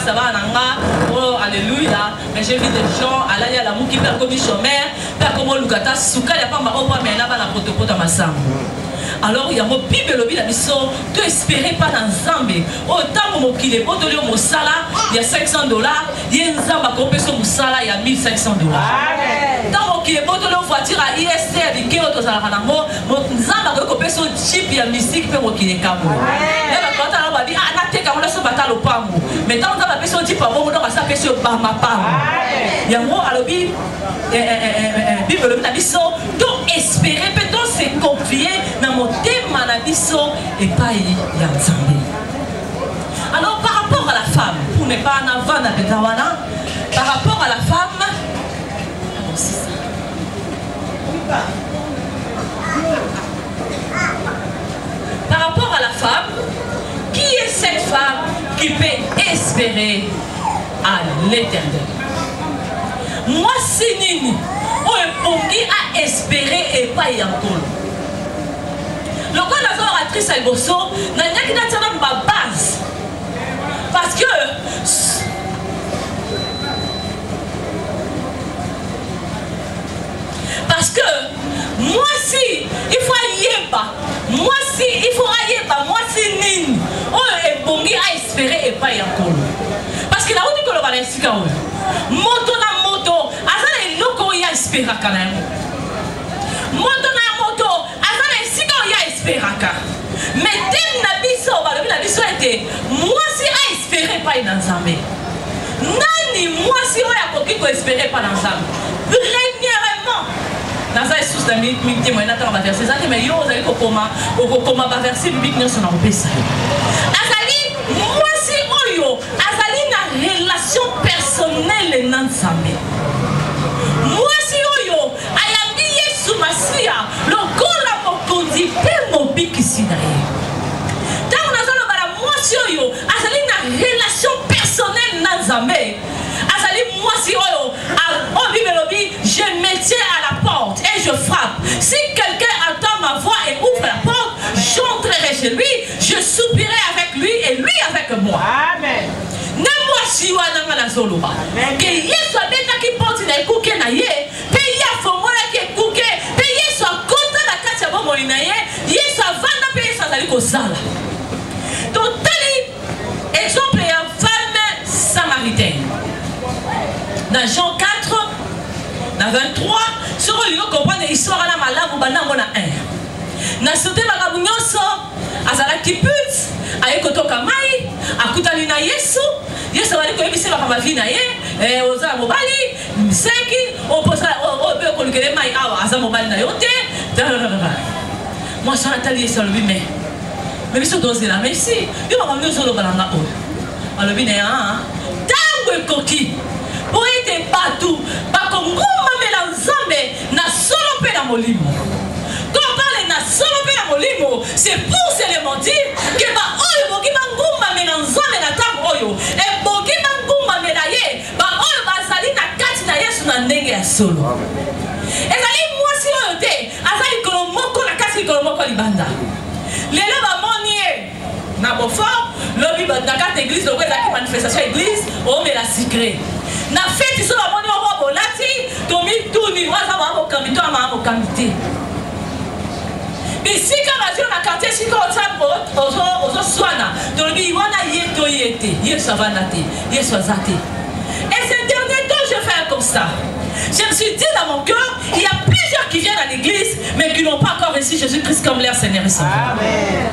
ça va nanga. Oh alléluia. Mais j'ai vu des gens à la mouki per comme chômeur, per comme lukata suka ya pas ma opa mais là ba la protocole ma sam. Alors il y a mon Bible le Bible mission tu espérais pas dans Zambé autant mon qui est botolé au sala il y a $500 il y a un zamba compétition au sala il y a $1,500 tant mon qui est botolé en voiture à ISC avec qui autres à la mort mon zamba compétition chip il y a mystique pour mon qui est camo là quand on va dire ah na te quand on se battre au pamo mais tant on va personne dit pas bon on va s'appeler sur bama pamo il y a moi à le Bible le Bible mission donc espérer peut-on se confier dans mon thème na biso et pas y a. Alors par rapport à la femme, pour ne pas en avant na betawana, par rapport à la femme, par rapport à la femme, qui est cette femme qui peut espérer à l'Éternel? Moi c'est Nini, on a espéré et pas y encore. Le corps de la actrice à Bosso n'a pas ma base. Parce que moi si il faut ayeba, moi si il faut ayeba, moi si nini, on est bongi à espérer et pas y encore. Parce que là où tu peux le ici quand moto na moto, azala iloko ya espérer quand même. Moto na moto, azala ici quand ya espérer quand. Mais t'aimes na biso, la biso était moi si à espérer pas dans Zambé. Nani moi si on a coquille pour espérer pas dans Zambé. Premièrement. Dans un sous d'un minute, moi, on va verser ça, mais yo, vous allez comment va verser biblique nous sommes en paix. Azali, moi si oyo, azali na relation personnelle nan Zambé. Moi si oyo, ayambi Yesu Masia, le gola mo conduit mon bic ici d'ailleurs. Tant on a moi si oyo, azali na relation personnelle. Nzambe. Azali moi si oyo, on dit melobi, je me tiens à la porte et je frappe. Si quelqu'un entend ma voix et ouvre la porte, j'entrerai chez lui, je soupirai avec lui et lui avec moi. Amen. Moi si wana na zoloba. Que Yesu abeta ki porte na ekuke na ye, pe ya fomola ki ekuke, pe Yesu akota na kati ya bomoi na ye, Yesu avanda pe Yesu azali kozala. Donc tali exemple ya femme samaritaine. Dans Jean 4, dans 23, sur le comprendre l'histoire à la malade ou bana mona 1. Na sote la kabunyoso, azala kiput, aye kotoka mai, akutali na Yesu, Yesu wali ko ebise ba mavi na ye, oza mobali, mseki, oposa obe ko lukele mai awa, aza mobali na yote. Moi ça natali Yesu lobi mais biso doze la merci. Yo ba kabunyoso lo balanga o. Alobi ne tango ekoki. Pour être partout, parce que nguma mela nzambe na solo pe na molimo. Quand on parle na solo pe na molimo, c'est pour se le mentir que ba oyo boki ba nguma mela nzambe na tango oyo. Et boki ba nguma mela ye, ba oyo bazali na kati na Yesu na ndenge ya solo. Ezali mwasi oyo te, azali kolomoko na kati kolomoko libanda. Lelo ba monie na bofort, lobi ba na kati église lobi la manifestation église, o mela secret. Na fête sur la monnaie au robo lati tomi tourni waza ba mo kamito ama mo kamité ici quand la jeune a quartier si ko tsambo ozo swana tobi wana yeto yete yeso vanate yeso azate. Et ces derniers temps je fais un constat. Je me suis dit dans mon cœur, il y a plusieurs qui viennent à l'église mais qui n'ont pas encore reçu Jésus-Christ comme leur Seigneur et Sauveur. Amen.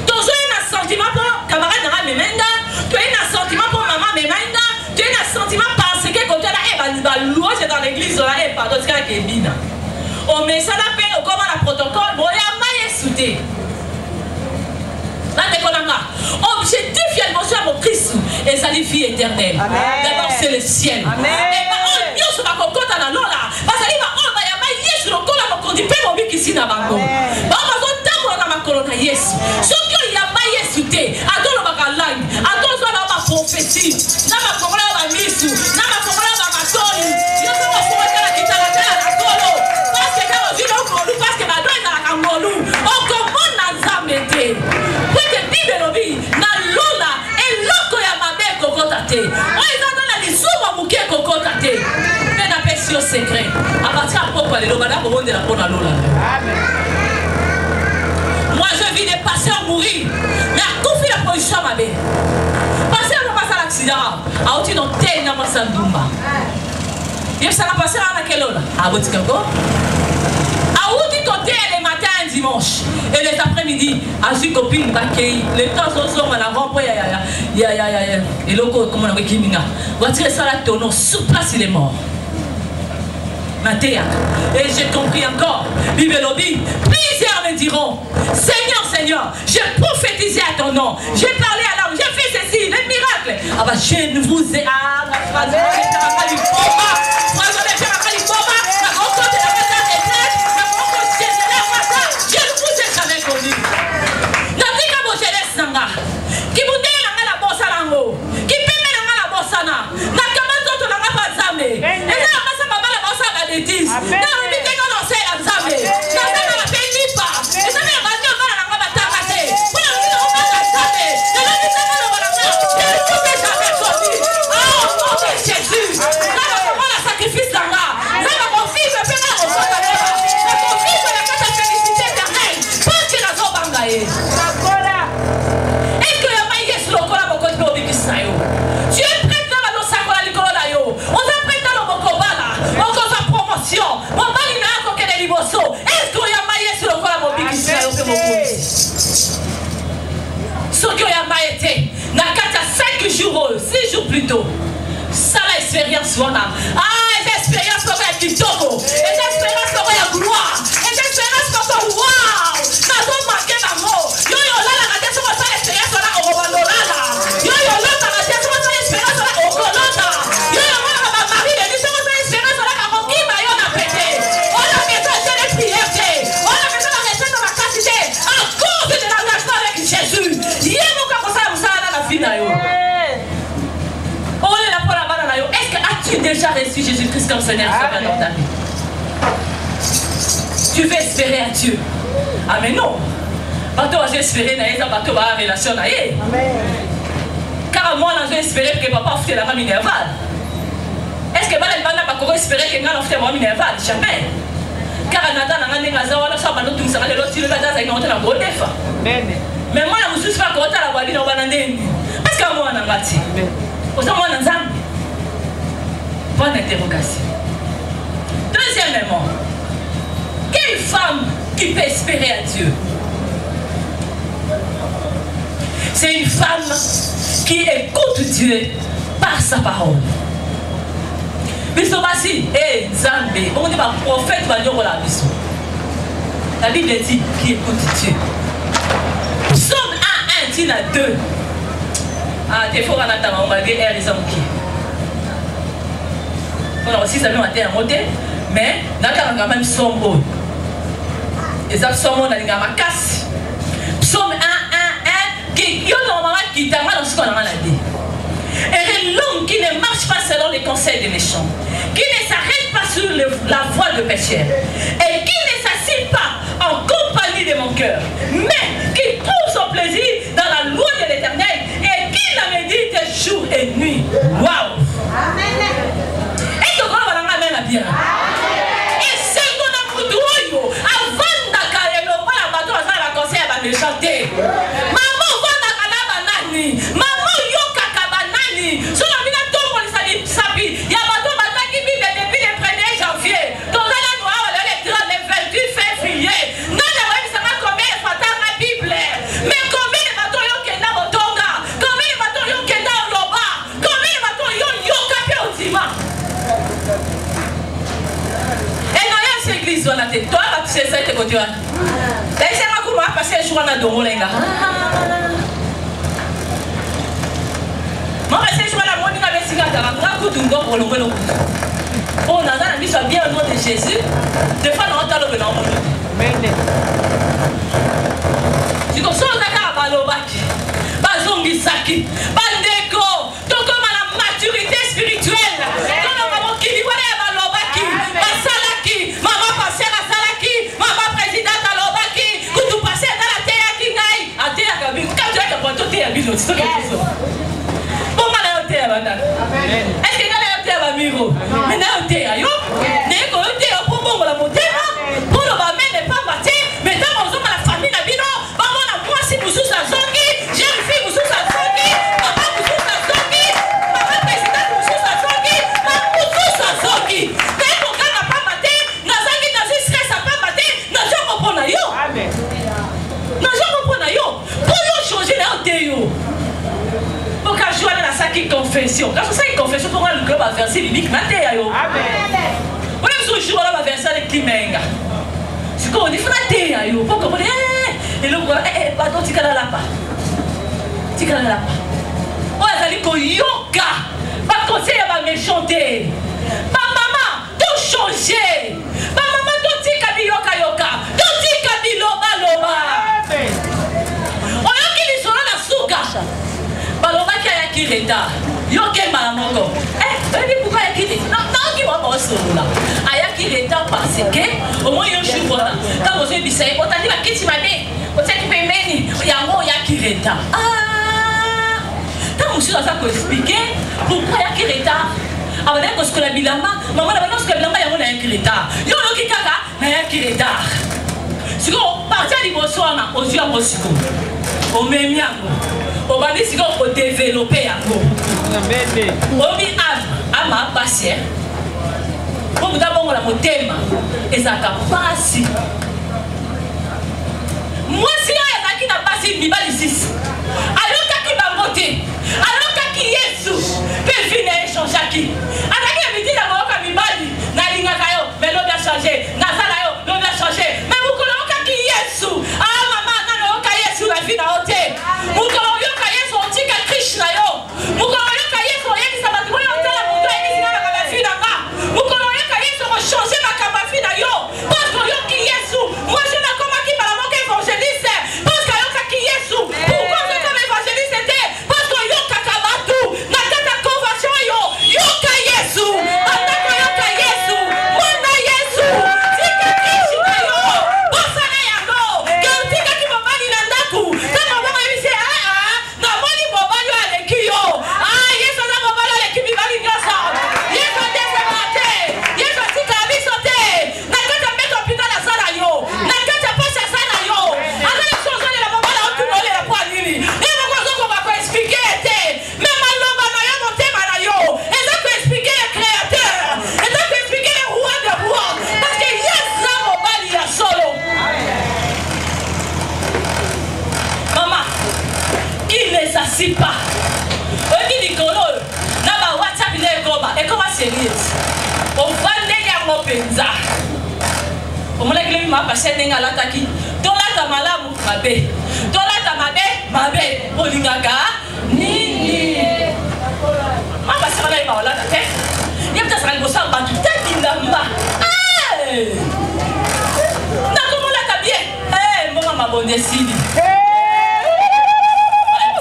Donc j'ai un sentiment pour camarade na memenda, tu as un sentiment pour maman memenda, tu as un sentiment parce que quand tu as loué dans l'église là et pardon c'est qui est bien. On met ça la paix au comment la protocole, bon il y a maille sauté. Là objectif il y a l'émotion à mon Christ et sa vie éternelle. D'abord c'est le ciel. Amen. Et bah on Dieu sur ma cocotte à la lola. Parce que bah on va y avoir Yesu le col à mon conduit pas mon qui na bango. Bah on va temps na ma colonna Yesu. Ce que il y a pas Yesu té. Attends le bagalang. Attends ça la prophétie. Na ma komola ba misu. Na ma komola ba matoni. Yo ko wa fo ka la kitala la kolo. Parce que quand on dit on parce que ba do na kangolu. On comment na zamete. Na lola et loko ya mabe kokotate. On est dans la lisuma muke kokotate. Mais na pesio secret. À partir à propos les lobada pour rendre la pona lola. Amen. Moi je vis des patients mourir. Mais à confier la position mabe. Passer à passer l'accident. A outi non te na masandumba. Yep ça va passer à quelle heure? À Botikako. A outi côté les matins dimanche et les après-midi à su copine bakei les temps sont à la rampe ya et loco comme on a kiminga voiture ça la tonneau sur place il est mort Matéa et j'ai compris encore Bibelobi plusieurs me diront Seigneur j'ai prophétisé à ton nom j'ai parlé à l'homme j'ai fait ceci les miracles ah bah je ne vous ai la phrase du combat phrase de du combat la rencontre de la qui vous donne la bossa lango, qui permet la bossa na, na kamato to la bazame. Et là masa baba la bossa ba bêtise. Na limite ko no se la zame. Na na la pays pas. Et ça me radio ba la ba tamate. Pour la vie on va zame. Et là ni ça no ba la na. Et tout est jamais connu. Ah mon Jésus. Na la sacrifice là. Na la mon fils me fait la bossa là. Na mon fils la cata félicité éternelle. Parce que la zo bangaye. Tu es prêt à la sacola licola yo. On t'a prêt à la mokobala. On cause la promotion. On va lui mettre à côté des liboso. Est-ce qu'il y a maillé sur le corps à mon big Israël au Pémokoui? Ce qu'il y a maillé, n'a qu'à 5 jours, 6 jours plus tôt. Ça l'expérience voilà. Ah, l'expérience pour être du Togo. Et l'expérience pour être gloire. Et l'expérience pour être waouh. Ça doit marquer la mort. Yo yo là la radio sur ça l'expérience là au Rwanda là. Yo yo là la radio sur ça l'expérience là au Colonda. Yo yo là ma mari de dit sur ça l'expérience là à Rocky ba yo na pété. On a besoin de les prières. On a besoin de rester dans la quantité à cause de l'engagement avec Jésus. Yé mo ka kosa musala na vie na yo. On est là pour reçu Jésus-Christ comme Seigneur et Sauveur dans ta vie. Tu veux espérer à Dieu. Ah mais non. Bateau va espérer na bateau va avoir relation na ye. Car moi je espérer que papa fait la famille Minerval. Est-ce que bana bana ba ko espérer que ngana fait la famille Minerval? Jamais. Car Nathan na ngane ngaza wala sa bano tumisa ngale lo tilo kaza ina otela bodefa. Mais moi la mususu fa ko otala bali na bana ndeni. Parce que moi na ngati. Osa moi na nzambe. Bonne interrogation. Deuxièmement, quelle femme qui peut espérer à Dieu? C'est une femme qui écoute Dieu par sa parole. Bissobasi, Zambé, on dit que prophète va dire la biso. La Bible dit qui écoute Dieu. Psaume 1, 1, dit à 2. Ah, des fois, on a on va dire les hommes qui. On a aussi ça nous a été un modèle, mais on a quand même son mot. Et ça, son mot, on a dit ma casse. Psaume 1, 1, 1, qui y a normalement qui t'a mal dans ce qu'on a dit. Et l'homme qui ne marche pas selon les conseils des méchants, qui ne s'arrête pas sur la voie de pécheur, et qui ne s'assied pas en compagnie de mon cœur, mais qui trouve son plaisir dans la loi de l'Éternel et qui la médite jour et nuit. Waouh! Et que quoi va la bien? Et c'est qu'on a pour toi, avant d'aller le voir la bateau, à la conseil à la chanter. Maman, va la banani. Maman, yo kakabanani. Sur la mina tombe, on s'est sapi. Il y a bateau, qui vit depuis le 1er janvier. Dans la noire, le 28 février. Non, ça va combien de fois dans la Bible. Mais combien de bateaux yo kenda botonga? Combien de bateaux yo kenda oloba? Combien de bateaux yo kapé au dimanche? Et non, il y a cette église, on a dit, toi, tu sais ça, tu es côté. Là, il s'est raconté, parce que je suis en train de rouler. Moi, je suis en train de rouler, je suis en train de rouler. On a dans la vie, soit bien au nom de Jésus. Des fois, on entend le nom de Jésus. Si on sort de la balobaki, bazongi saki, bandeko, tout comme la maturité spirituelle. Quand on va qui voilà balobaki, basalaki, maman passer à salaki, maman présidente balobaki, quand tu passes dans la terre qui gagne, à terre gabi, quand tu as que tu es habillé, c'est quelque chose. Bon, on a terre bandana. Est-ce que tu as terre amigo? Mais na terre yo, n'est que terre pour bon la montagne, pour le bas mais pas maté, mais dans mon la famille na bino, maman na moi si vous sous sa zongi, jeune fille vous sous sa zongi, maman vous sous sa zongi, maman présidente vous sous sa zongi, maman vous sous sa zongi. Mais pour quand n'a pas maté, na zangi na stress a pas maté, na je comprends na yo. Amen. Na je comprends na yo. Pour yo changer na terre yo. Pour qu'à jouer dans sa confession. Quand ça une confession pour moi le club a versé biblique na terre yo. Amen. On est sur jour là va verser avec Kimenga. C'est comme on dit frère yo pour comprendre et le gars pardon tikala là pas. Tikala là pas. On a dit ko yoga. Pas conseil à me chanter. Ma maman tout changer. Ma maman tout tika yoga yoga. Tout tika loba loba. Amen. On a qui les sont la souka. Baloba qui a qui reta. Yo ke malamongo. Baby pourquoi il quitte? Non qui va pas au là. Aya qui reta parce que au moins yo jour voilà. Quand vous êtes bisay, on t'a dit la quitte m'a dit. On t'a dit pemeni, yango ya qui reta. Ah! Quand monsieur ça ko expliquer pourquoi ya qui reta. Abana ko skola bilamba, maman na bana skola bilamba yango na ya qui reta. Yo lo ki kaka na ya qui reta. Siko partir liboso na ozua mosiko. O memi yango. On va dire qu'on développer yango. On dit à ma patience. Pour vous d'abord la motema et ça capacité. Moi si on qui n'a pas si ni pas ici. Alors qui va monter. Alors qui Jésus peut venir échanger qui. Alors qui me dit d'abord que mi bali na linga kayo mais l'on a changé. Na sala yo l'on a changé. Mais vous connaissez qui Jésus. Ah maman na l'on ka Jésus la vie na hôtel. Vous connaissez Krishna yo. Vous connaissez Yesu yeki sabati kwa yote la mtu yeki sina kama fina nga. Vous connaissez Yesu ko changer ma kama fina yo. Parce que yo ki Yesu, moi je na koma ki para mo ke évangéliste. Parce que yo ki Yesu. Pourquoi je comme évangéliste était? Parce que yo kakabatu na tata conversion yo. Yo ka Yesu. Au fondé yango penza. Au moment que m'a passé n'enga lataki. Tolata malamu mabe. Tolata mabe. Olingaka nini. Ma passé là il va là ta tête. Il y a peut-être un gosse en bas tout est bilamba. Eh. Na comment là ta bien. Eh mon maman bonne sili.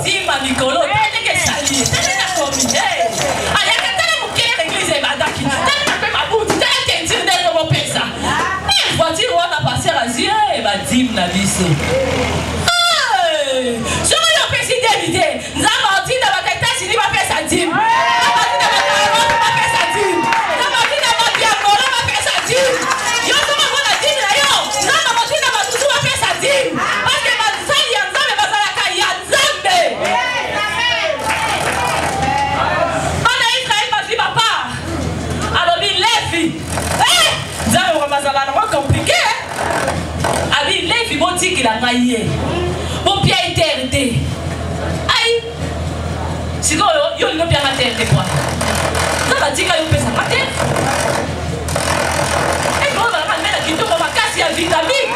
Dima Nicolo, t'es que sali. T'es na comité. Allez que t'es mon cœur église et badaki. T'es ma boute, t'es que t'es dans mon pesa. Eh voiture on a passé à Asie et va dim na biso. Eh sur le président d'idée. Nzamati na batata sili va faire sa dim. Il a maillé. Mon pied a été arrêté. Aïe. Si vous avez un pied à terre, quoi. Ça va dire que vous faites ça matin. Et vous allez mettre la quito pour ma casse et la vitamine.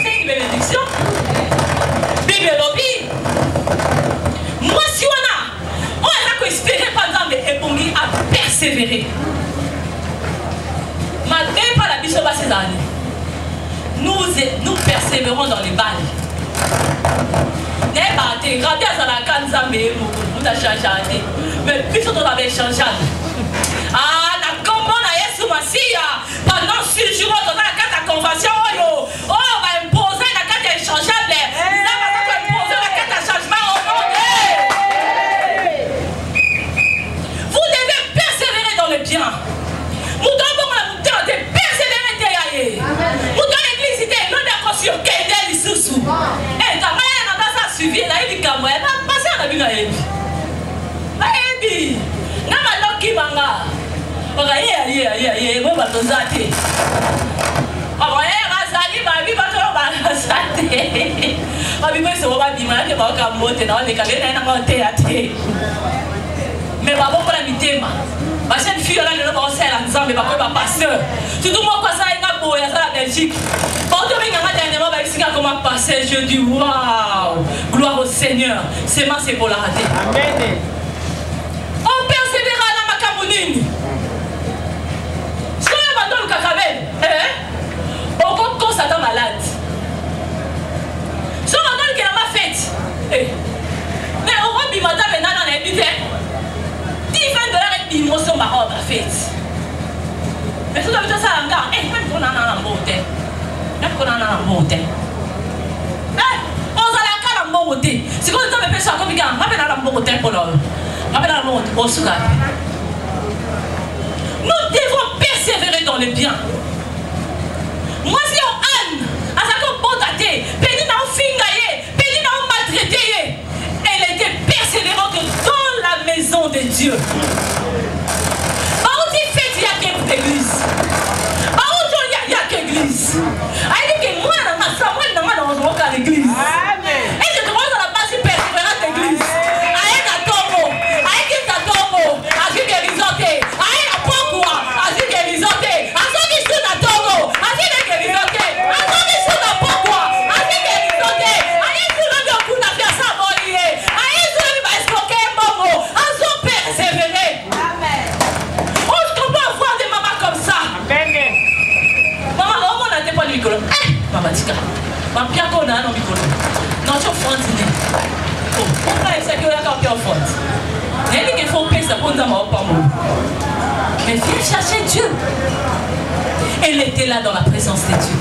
C'est une bénédiction. Bible lobby. Moi, si on a espéré pendant les ébongis à persévérer. Malgré pas la bishop à ces années, nous persévérons dans les balles. N'est pas regardez à la canne, mais vous avez changé. Mais puis on avait changé. Ah, la commande à Yesu Massia. Pendant 6 jours, on a la carte à convention. Oh, on va imposer la carte échangeable. Bien. Nous devons persévérer. Nous devons l'église, nous devons sur quel sous. Et quand on a suivi, là, il dit qu'on va passer à la vie. Il dit, n'a pas qui manga. On va y on va nous attaquer. On va y aller, ma vie va se passer. Ma vie va se passer, ma vie va monter dans les calendriers, dans le théâtre. Mais ma bonne amitié, ma jeune fille, elle a commencé à l'ensemble, mais pas pasteur. Surtout moi, quand ça a beau, il y a ça la Belgique. Quand on vient dernièrement, comment passer, je dis waouh, gloire au Seigneur. C'est moi, c'est pour la rater. Amen. On persévérera dans ma camounine. Si on va dans le cacabel, on compte Satan malade. Si on va dans le ma fête, mais on va bien madame et nana invité. $10 et puis moi sur ma robe à fête. Mais si vous avez ça en garde, même qu'on en a un bon thé. Même qu'on en a un bon thé. On a la carte en bon thé. Si vous avez fait ça comme il y a un bon thé pour l'homme. Nous devons persévérer dans le bien. Moi, si on Anne, à sa bon daté, pédine en fingaye, pédine en maltraité, elle était persévérante dans la maison de Dieu. Où tu fais, il y a qu'une église. Où il y a qu'une église. Elle dit que moi, dans l'église. Et je commence à la base persévérante d'église. Mais viens chercher Dieu. Elle était là dans la présence de Dieu.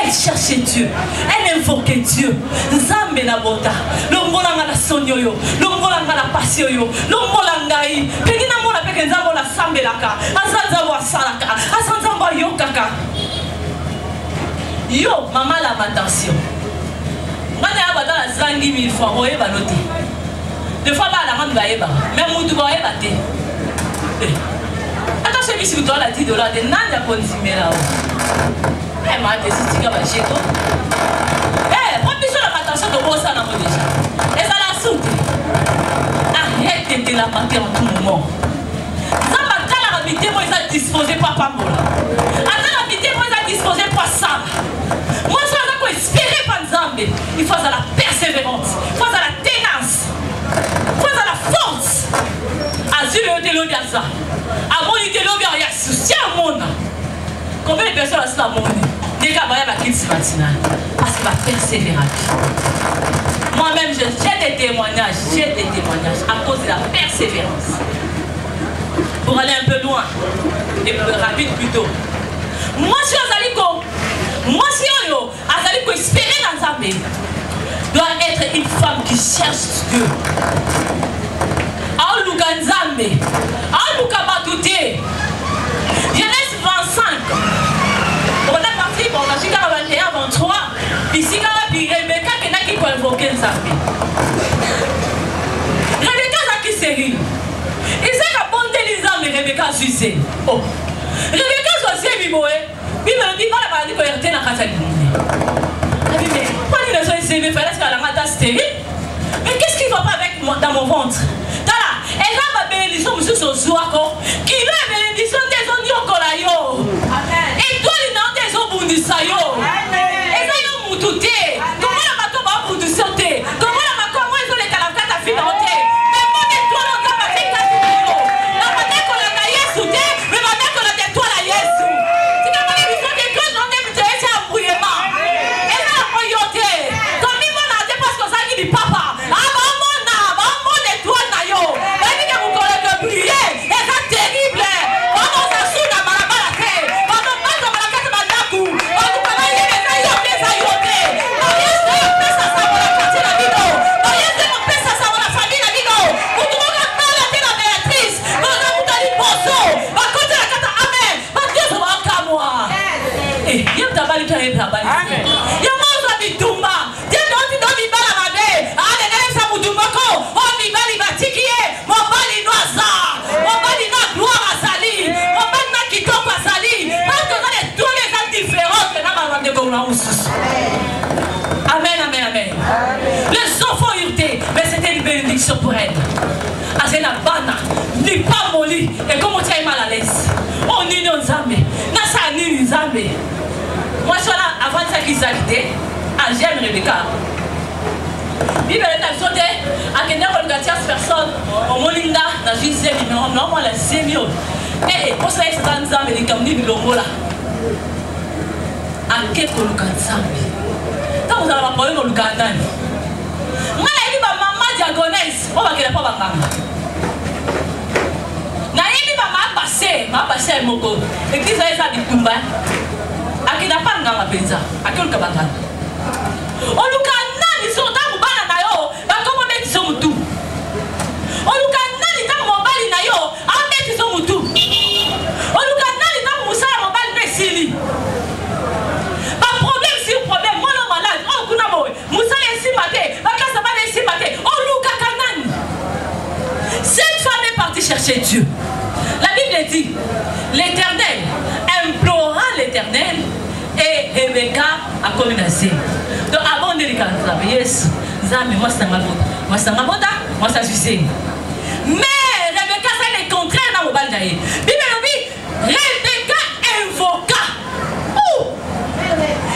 Elle cherchait Dieu. Elle invoquait Dieu. Nzambe na bota. Lombolanga na sonyoyo. Lombolanga na pasioyo. Lombolangai. Pegina mona peke nzambo la sambelaka. Azanzambo asalaka. Azanzambo yokaka. Yo, maman la attention. Moi, je vais la zangi 1000 fois. Vous voyez, des fois, la rande va y avoir. Même vous devez y avoir. Attention, te bisi kutoa la $10 de nani ya konzimela o. Ma décidé que va chez toi. Prends plus la attention de voir ça dans mon déjà. Et ça la soupe. Arrête de la mater en tout moment. Ça m'a dit la habité, moi, ils ont disposé papa pour là. Attends, la habité, moi, ils ont disposé pour ça. Moi, je suis espérer par Zambé. Il faut à la persévérance. Il faut à la ténance. Il faut à la force. Azul et Otelo Biaza. À mon Otelo Biaza, souci à mon. Combien de personnes ont la monnaie? Dès qu'à la quitte matinale. Parce qu'il va persévérer. Moi-même, j'ai des témoignages. J'ai des témoignages à cause de la persévérance. Pour aller un peu loin et plus rapide plutôt. Moi, je suis Azaliko. Moi, si yo, Azaliko espérer dans Zambé doit être une femme qui cherche Dieu. Aoluka Nzambe, Aoluka Batouté. Genèse 25. On est parti pour la Chica 21, 23. Ici, puis Rebecca qui peut invoquer Nzambe. Rebecca, c'est qui série? Et c'est qu'à bonté les âmes, Rebecca Suissé. Oh. Rebecca Suissé, Biboé. Puis me dit, voilà, il va y avoir un cas de mais pourquoi il ne sont essayés de faire la matin stérile? Mais qu'est-ce qui ne va pas avec moi dans mon ventre? Tala, elle a ma bénédiction, monsieur Sosuako, qui veut la bénédiction des oignons colayo. Et toi, il n'a des eaux boundisayo. Et ça, il a moutouté. Comment la mato va boundisauter? Comment la mato, moi, ils ont les calafats à financer? Mais moi, des toiles en cas avec ta vidéo. La matin qu'on a taillé sous terre, mais matin qu'on a des toiles à Yesu. C'est comme les missions des toiles, on est mutués, c'est un brouillement. Et ça, la royauté. Comme il m'en a dit parce que ça dit du papa. Ah, maman, les toiles, nayo. Mais il dit que vous collez de briller. Et ça, terrible. Maman, ça soute à Malabala. Maman, ça va la carte de Madakou. Maman, ça va y aller, ça y est, ça y est. Amen, amen, amen. Les enfants hurtaient, mais c'était une bénédiction pour elle. Azena bana, ni pas molli, et comment tu es mal à l'aise. On est non Zambé, Nasa ni Zambé. Moi je suis là avant ça qu'ils arrivaient, à j'aime Rebecca. Bible est sauté, à quelle heure on a 15 personnes, au Molinda, dans une zémi, mais on a la zémi. Et pour ça, c'est dans Zambé, les camnis de l'Ongola. À quel qu'on le Zambé. Quand vous allez parler dans le Ghana, moi je dis maman diagonesse, on va qu'elle pas maman. Na yedi ma passé moko. Église ça dit Tumba. A qui n'a pas ngama penza. A quel ka bangana. On le Ghana ni so ta mubala na yo, ba comment mettre so mutu. On le Ghana ni ta mobali na yo, a mettre so mutu. On le Ghana ni ta musala mobali na sili. Cette femme est partie chercher Dieu. La Bible dit, l'Éternel implora l'Éternel et Rebecca a communacé. Donc avant de dire que yes, moi c'est ma faute, moi c'est ma faute, moi c'est succès. Mais Rebecca c'est le contraire dans le bal d'ailleurs. Bible dit, Rebecca invoqua.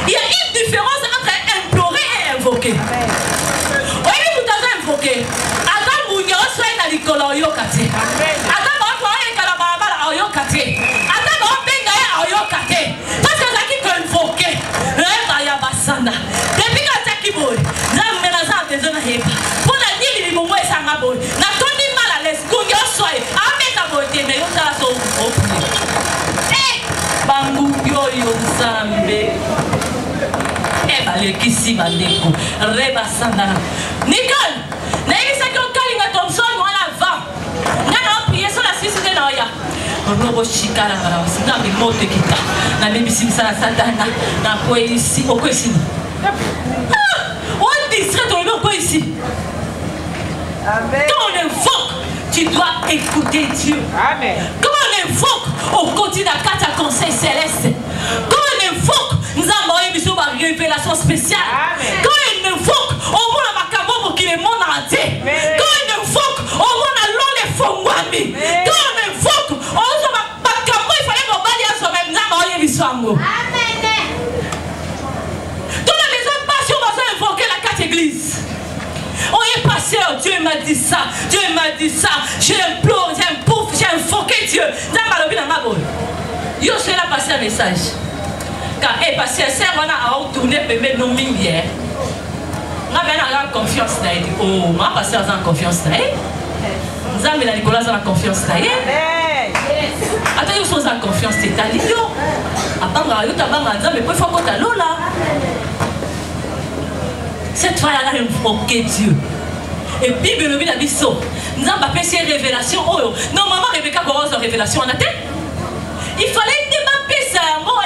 Il y a une différence entre implorer et invoquer. Oui, vous avez invoqué. Adam Mounia soit dans l'école Oyokate. Adam Mounia Kalabala Oyokate. Adam Mounia Oyokate. Parce que ça qui peut invoquer. Reba Basanda. Depuis que tu as qui boy, là vous menacez à des zones à Heba. Pour la nuit, il m'a ça m'a boy. N'a pas mis mal à l'aise. Kounia soit. Avec ta beauté, mais on t'a sauvé. Eh, Bangou Yoyo Zambé. Qui bandeko reba sandana Nicole na isa ko kalinga Thompson wala va na prier sur la Suisse de noya robo chikala ngara na mi moto kita na mimi simsana satana na ko ici au ici on distrait ton ko ici. Amen. Quand on invoque, tu dois écouter Dieu. Amen. Comment on invoque au quotidien à conseil céleste, quand on invoque, nous avons une révélation spéciale. Quand on invoque, au moins la macabre pour qu'il est monde entier. Quand on invoque, au moins la loi les fongwami. Quand on invoque, au moins la macabre, il fallait qu'on baille à soi-même. Nous avons une histoire. Dans la maison de passion, on va invoquer la 4 églises. On est passé, Dieu m'a dit ça, Dieu m'a dit ça, j'implore, j'ai invoqué Dieu. Yo, je l'ai passé un message. Car, parce que c'est on a tourné bébé non hier. On a confiance là. Oh, on a passé en confiance là. Nous avons la Nicolas en confiance là. Attends, ils sont en confiance, c'est à l'île. Après, on a eu ta banque, mais il faut qu'on t'a l'eau là. Cette fois, elle a invoqué Dieu. Et puis, nous avons appelé ces révélations. Non, maman, Rebecca Goros de révélation en a tête. Il fallait démarrer ça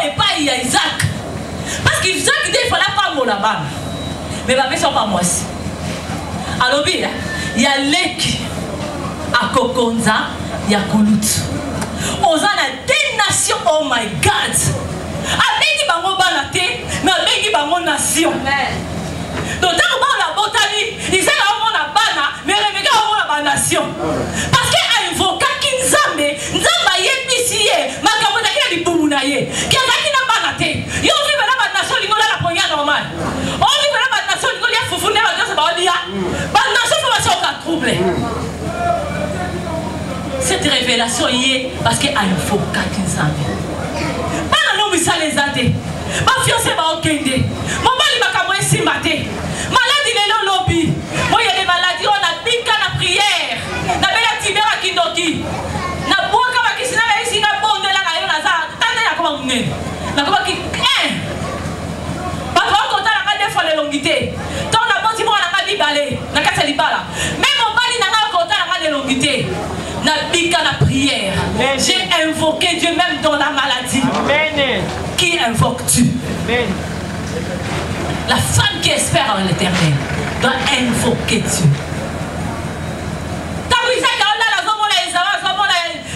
et pas Isaac. Parce qu'Isaac, il fallait pas moi là-bas. Mais ma personne pas moi aussi. Alors, il y a Leki, à Kokonza, il y a Koulout. On a des nations, oh my God. Avec qui bango banate, mais avec qui bango nation. Donc, tant qu'on a la botanie, il sait qu'on a bana, mais Rebecca on a la nation. Parce qu'à invoquer Kinzambe, Nzamba yepisiye, makamota qui a dit boumounaye, qui a dit n'a pas naté. Yo vit maintenant la nation, il a la poignée normale. On vit maintenant la nation, il a foufouné, la nation, c'est pas la nation, il faut pas troubler. Cette révélation y est parce qu'à invoquer Kinzambe. Pas la nom, ça les a dit. Ma fiancée va au Kende. Mon mari m'a camoué si maté. Maladie les lobby. Moi, il y a des maladies, on a piqué la prière. Na bela tibera kindoki. Na boka bakisina la ici na bonde la na yo na za. Tande ya koma mune. Na koma ki papa ko tala ka defo le longité. Ton na boti mo na ka libale. Na ka libala. Même mon mari na ka ko tala ka le longité. Na piqué la prière. J'ai invoqué Dieu même dans la maladie. Amen. Qui invoques-tu? Amen. La femme qui espère en l'Éternel doit invoquer Dieu.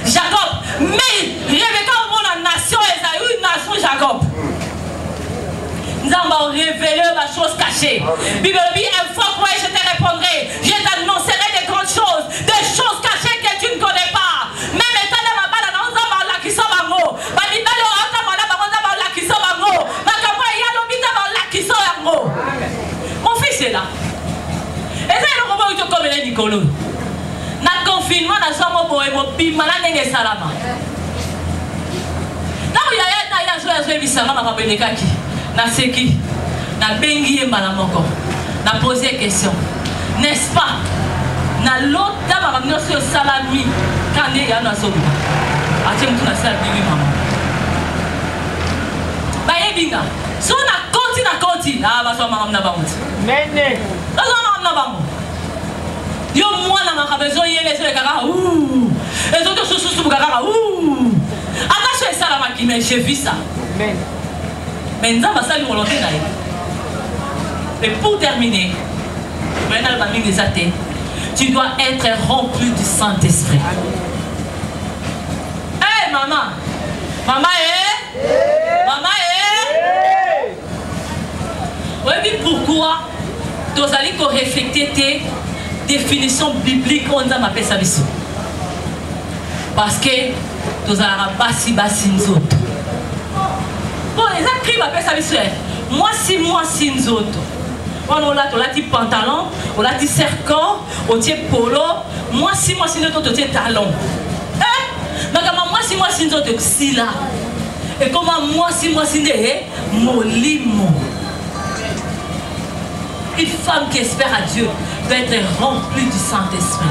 Jacob, mais Rebecca au la nation Esaü, une nation Jacob. Nous avons révélé ma chose cachée. Bible dit, invoque-moi et je te répondrai. Je t'annoncerai des grandes choses, des choses cachées que tu ne connais pas. Même étant dans ma balle, on va la qui sont en haut. Mon fils est là. Et ça, il a dit comme il est Nicolo. Na confinement, na somo boy mo pima na nenge salama. Na ya joué bisanga ma babelekaki. Na seki. Na bengi mbala moko. Na poser question. N'est-ce pas? Na l'autre dame ma mino sur salami quand il y a na sobo. Atie mtu na salami maman. Ba yebinga. So na konti ah ba so maman na bango. Mene. Na so maman na bango. Yo moi na makabezo yele so kaka ouh. Et autres choses sous kaka ouh. Attention ça la maki mais j'ai vu ça. Amen. Mais nous avons ça lui volonté d'aller. Et pour terminer, maintenant le famille des athées, tu dois être rempli du Saint-Esprit. Hey maman. Maman Maman oui, pourquoi tu as allé réfléchir tes définitions bibliques on a appelé ça ici. Parce que tu as bassi nous autres. Bon, les écrits appellent ça ici. Moi si nous autres. On a dit pantalon, on a dit cercle, on a dit polo. Moi si nous autres, on a dit talon. Mais comment moi si nous autres, si là. Et comment moi si nous molimo. Une femme qui espère à Dieu doit être remplie du Saint-Esprit.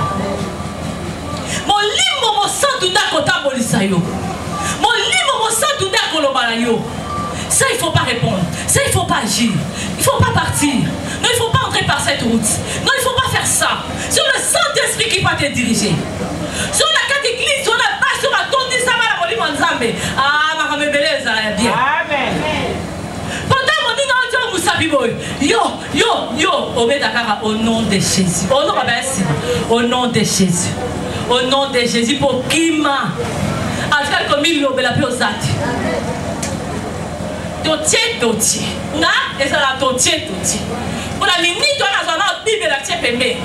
Mon limo mon sang tout d'accord bolisayo. Mon limo mon sang tout d'accord lobalayo. Ça il faut pas répondre. Ça il faut pas agir. Il faut pas partir. Non il faut pas entrer par cette route. Non il faut pas faire ça. C'est le Saint-Esprit qui va te diriger. Sur la carte d'église, sur la base, sur la tonne de Samara Molimo Nzambe. Ah ma femme belle ça va bien. Amen. Au nom de Jésus. Au nom de Jésus. Au nom de Jésus pour qui m'a. comme lobela pe ozati totie nga ezala totie pour la minute on a zona bible la tie pembe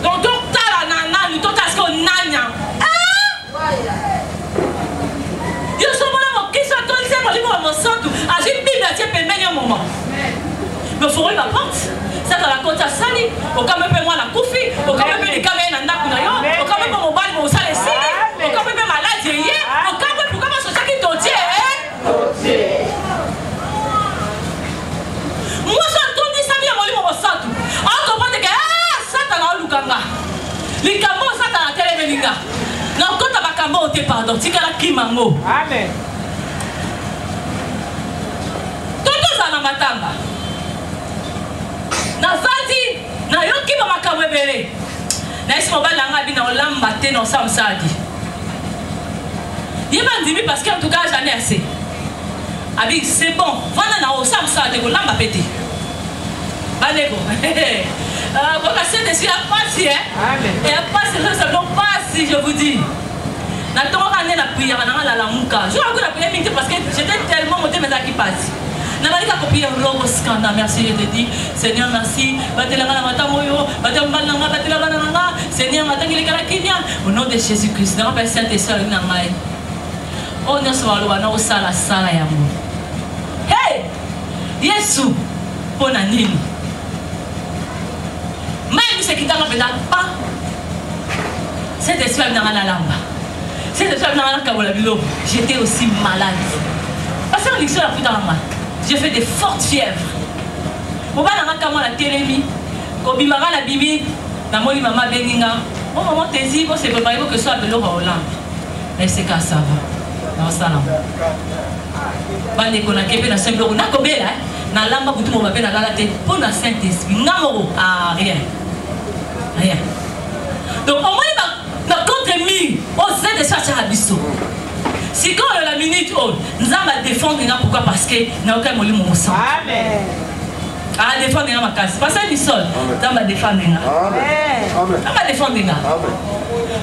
donc tala nana nous tota ce qu'on nanya yo somona mo kiso tonse mo libo mo santu aji bible la tie pembe ni moment mais faut ouvrir la porte ça dans la côte à sali au quand même moi la koufi au quand même les caméras na kuna yo au quand même mo bali mo sale sili au quand même malade hier au quand même pourquoi moi ça qui totie moi je tourne ça bien moi mo santu on comprend que ça dans lukanga likambo ça dans la télé melinga non quand ta bakambo te pardon tikala kimango amen toto za na matanga na vandi na yoki ba makambo ebele na isi mobali nanga bina olamba te na osamsadi yeba ndimi parce que en tout cas j'en ai assez abi c'est bon vanda na osamsadi ko lamba pété balego bon la scène est la passe hein et la passe ça donc passe je vous dis na to rané la prière na la lamuka je vois que la prière minute parce que j'étais tellement monté mais ça qui passe na balika copier logo scandale merci je te dis Seigneur merci batelanga na matamoyo batambala nga batelanga nga Seigneur matangi kala kinya au nom de Jésus Christ na père Saint-Esprit na ngai on ne soit loin na osala sala ya mo hey Yesu pona nini même ce qui t'a rappelé pas cet esprit dans la lamba cet esprit dans la kabola bilo j'étais aussi malade parce que l'issue la plus dans la main j'ai fait des fortes fièvres mon bana kama la télémi ko bimara la bibi na moli mama beninga mon maman tezi ko se préparer pour que soit de l'eau au lampe mais c'est qu'à ça va dans ça là bande ko na kebe na semble na ko bela na lamba kutu mo mapena kala te pour na Saint-Esprit ngamo ah rien donc au moins na contre mi on sait de ça à biso si quand la minute on nous va défendre pourquoi parce que na aucun molimo mo sang amen à défendre ma casse parce que du sol dans ma défendre amen on va défendre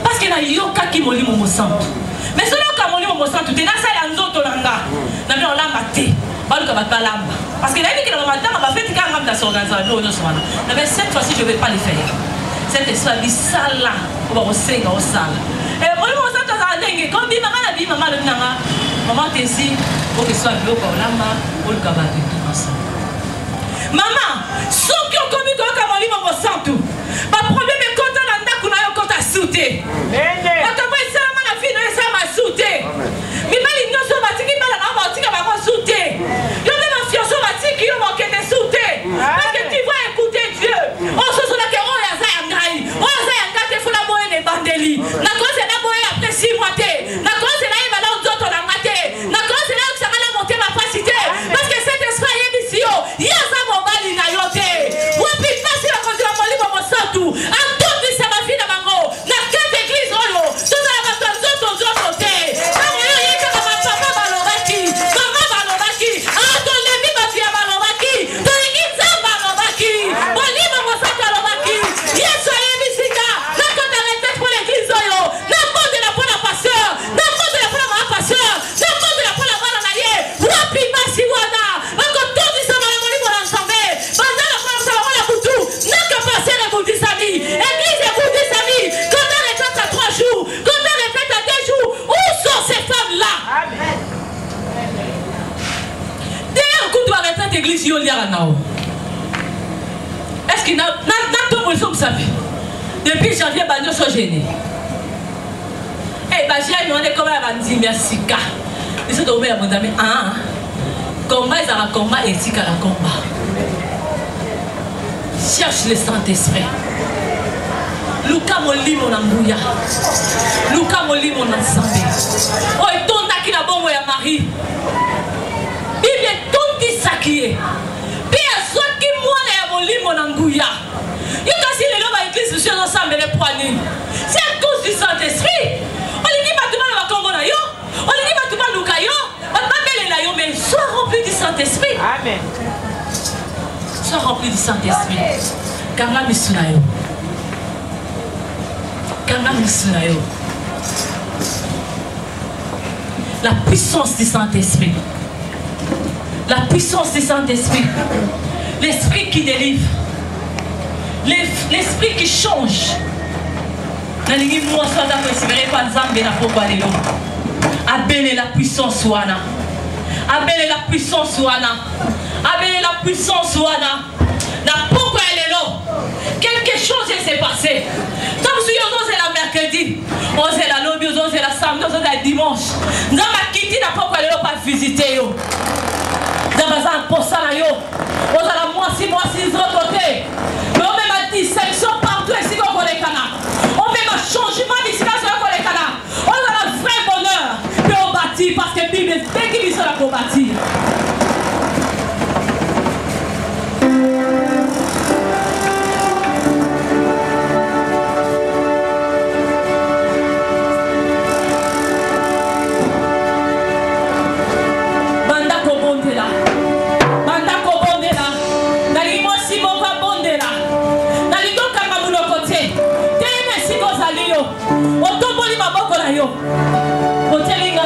parce que na yoka ki molimo mo sang mais solo ka molimo mo sang tout est na ça ya nzoto nanga na bien on l'a maté baluka ba lamba parce que la vie que le matin on va faire quand on va s'organiser non soir mais cette fois-ci je vais pas le faire cette histoire dit sala on va osenga au sala et molimo mo sang ça ndenge comme bi mama le nanga maman tesi pour que soit bloqué au lamba pour le cabane tout ensemble maman sauf que comme il doit comme molimo mo sang tout pas problème mais quand on anda kuna yo quand sauté akamwa sama na fina sama sauté mais mali nyoso batiki bala na batika ba sauté yo même fiaso batiki yo mo kete sauté parce que tu vas écouter Dieu on se souvient que on ya za ngai on za ngate funa moye ne bandeli na cause na moye après 6 mois te na cause na iba la nzoto na ngate na cause na kusanga na monter ma facilité parce que cet esprit est ici ya za mobali na yote wapi pasi la cause la moli mo santu antondi sa ma fille na bango na kete église oyo toza na bato nzoto te na moyo yeka na papa balobaki mama balobaki ato lebi ba fia balobaki to ingiza balobaki moli mo santu balobaki yesu ayebi sika na kota la tête pour l'église oyo na monde la pour la pasteur na monde la pour la pasteur na monde la pour la bana na ye wapi basi wana bako tondi sa ma moli mo ensemble bana la pour sa wala kutu na ka passer le bout sami église le bout sami quand on répète à 3 jours quand on répète à 2 jours où sont ces femmes là amen d'ailleurs quand on répète église yo liara nao est-ce qu'il na to mo so msafi depuis janvier banyo so gêné eh ba j'ai on est comme la bandimia sika et c'est tombé à mon ami combat ils ont combat et sika la combat cherche le Saint-Esprit luka molimo na nguya luka molimo na nsambe o etonda ki na bongo ya Marie Bible tondi sakie pia soki mwana ya molimo na nguya yo kasi lelo ba église sur ensemble les poignets c'est à cause du Saint-Esprit on dit batuma na bakombo na yo on dit batuma luka yo batuma bele na yo mais sois rempli du Saint-Esprit amen sois rempli du Saint-Esprit kanga misuna yo kanga misuna yo la puissance du Saint-Esprit. La puissance du Saint-Esprit. L'Esprit qui délivre. L'Esprit qui change. Appelez la puissance wana. Appelez la puissance wana. Appelez la puissance wana. Pourquoi elle est là? Quelque chose s'est passé. Comme si on est la mercredi, on est la lobby, on est la samedi, on est la dimanche. Nous avons quitté pourquoi elle est là pas visiter. Nous avons un poste là. On a la moitié de l'autre côté. Mais on met ma dissection partout ici qu'on connaît Cana. On met ma changement d'ici qu'on connaît Cana. On a le vrai bonheur de on bâtir parce que la Bible est dès qu'il y a pour bâtir.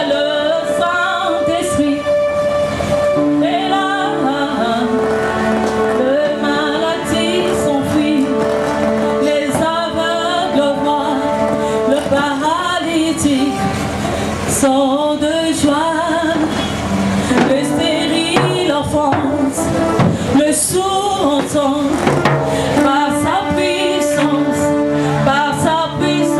Le Saint-Esprit est là, les maladies s'enfuient, les aveugles voient, le paralytique sort de joie, le stérile enfonce, le sourd entend. Par sa puissance, par sa puissance.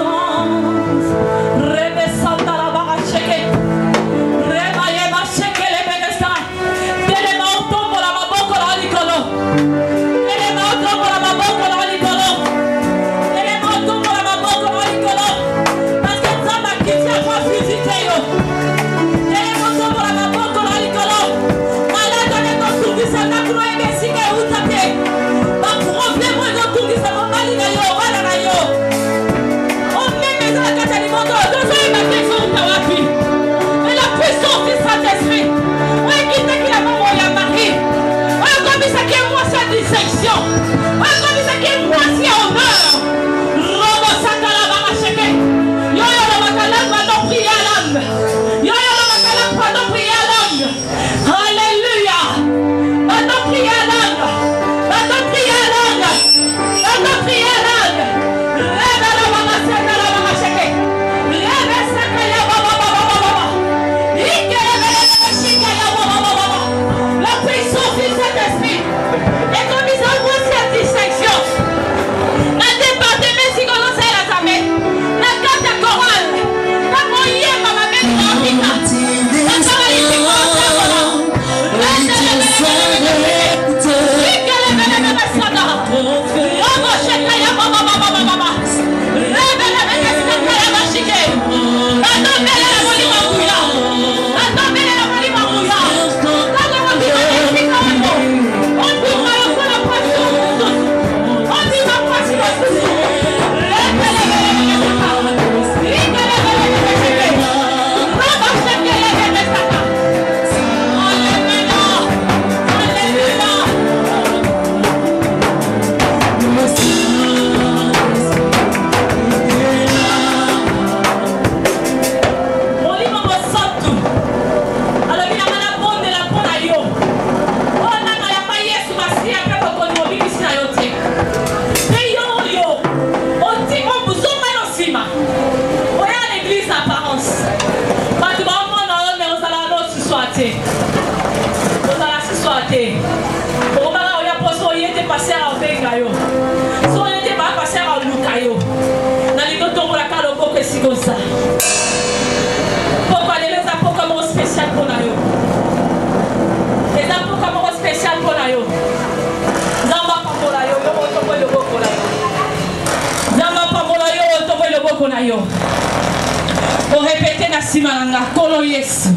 O répéter na simalanga kolo Yesu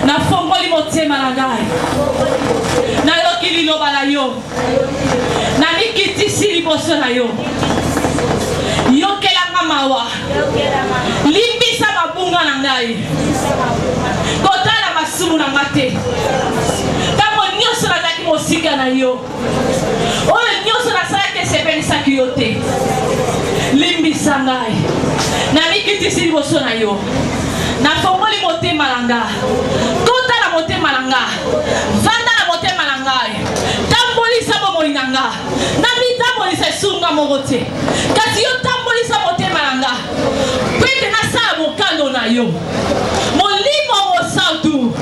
na fongoli motema na ngai na lokili loba na yo na mikitisi liboso na yo yokelanga mawa limbisa mabunga na ngai kotala masumu na ngate tango nyonso nazalaki mosika na yo oyo nyonso nasalaki esepelisaki yo te limbisa ngai na mikiti nakisi liboso na yo nafongoli motema na nga kota na motema na nga vanda na motema na ngai tambolisa bomoi na nga na mitambolisa esunga moko te kasi yo tambolisa motema na nga pete nasala mokando na yo molimo mosantu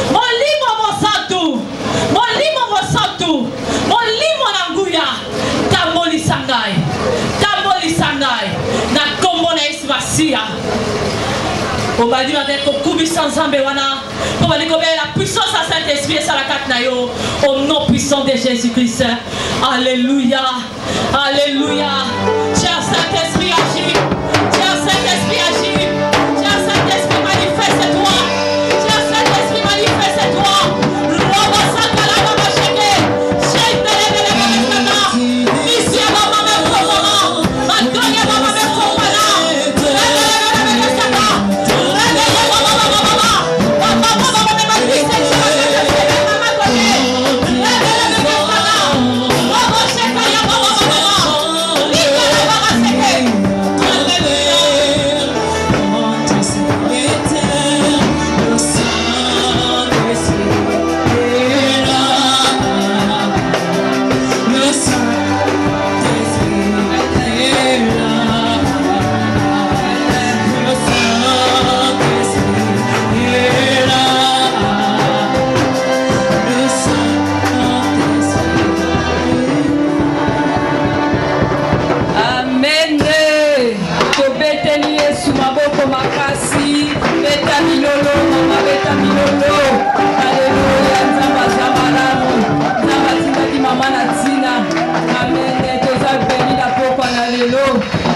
molimo mosantu molimo mosantu molimo na nguya tambolisa ngai na kombo na Yesu Masia obadi avec kokubisa nzambe wana po bali kobela la puissance à Saint-Esprit et ça la carte na yo au nom puissant de Jésus-Christ. Alléluia, alléluia. Cher Saint-Esprit agis, cher Saint-Esprit agis, cher Saint-Esprit manifeste-toi, cher Saint-Esprit manifeste-toi. Roba sakala baba sheke, sheke lele baba misia baba mekoma, mantonia baba mekoma na.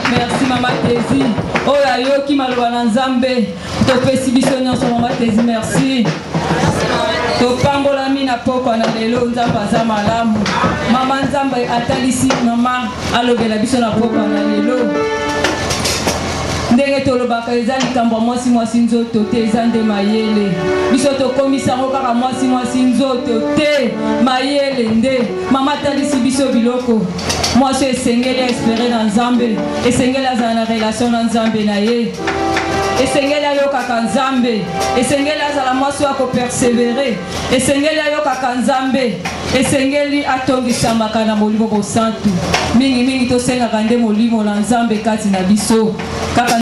Merci Mama Tézi. Oh là yo qui m'a loué Nzambe. To pesi biso nyonso Mama Tézi merci. To pambola mina poko na lelo Nzambe aza malamu. Mama Nzambe atalisi mama alobela biso na poko na lelo. Ndenge tolobaka eza likambo mwasi nzoto te eza nde mayele biso tokomisa ngo kaka mwasi nzoto te mayele nde mama talisi biso biloko mwasi esengeli espérer na Nzambe esengeli azala na relation na Nzambe na ye esengeli ayokaka Nzambe esengeli azala mwasi wa kopersevere esengeli ayokaka Nzambe esengeli atongisamaka na molimo bosantu mingi tosengaka nde molimo na Nzambe kati na biso kaka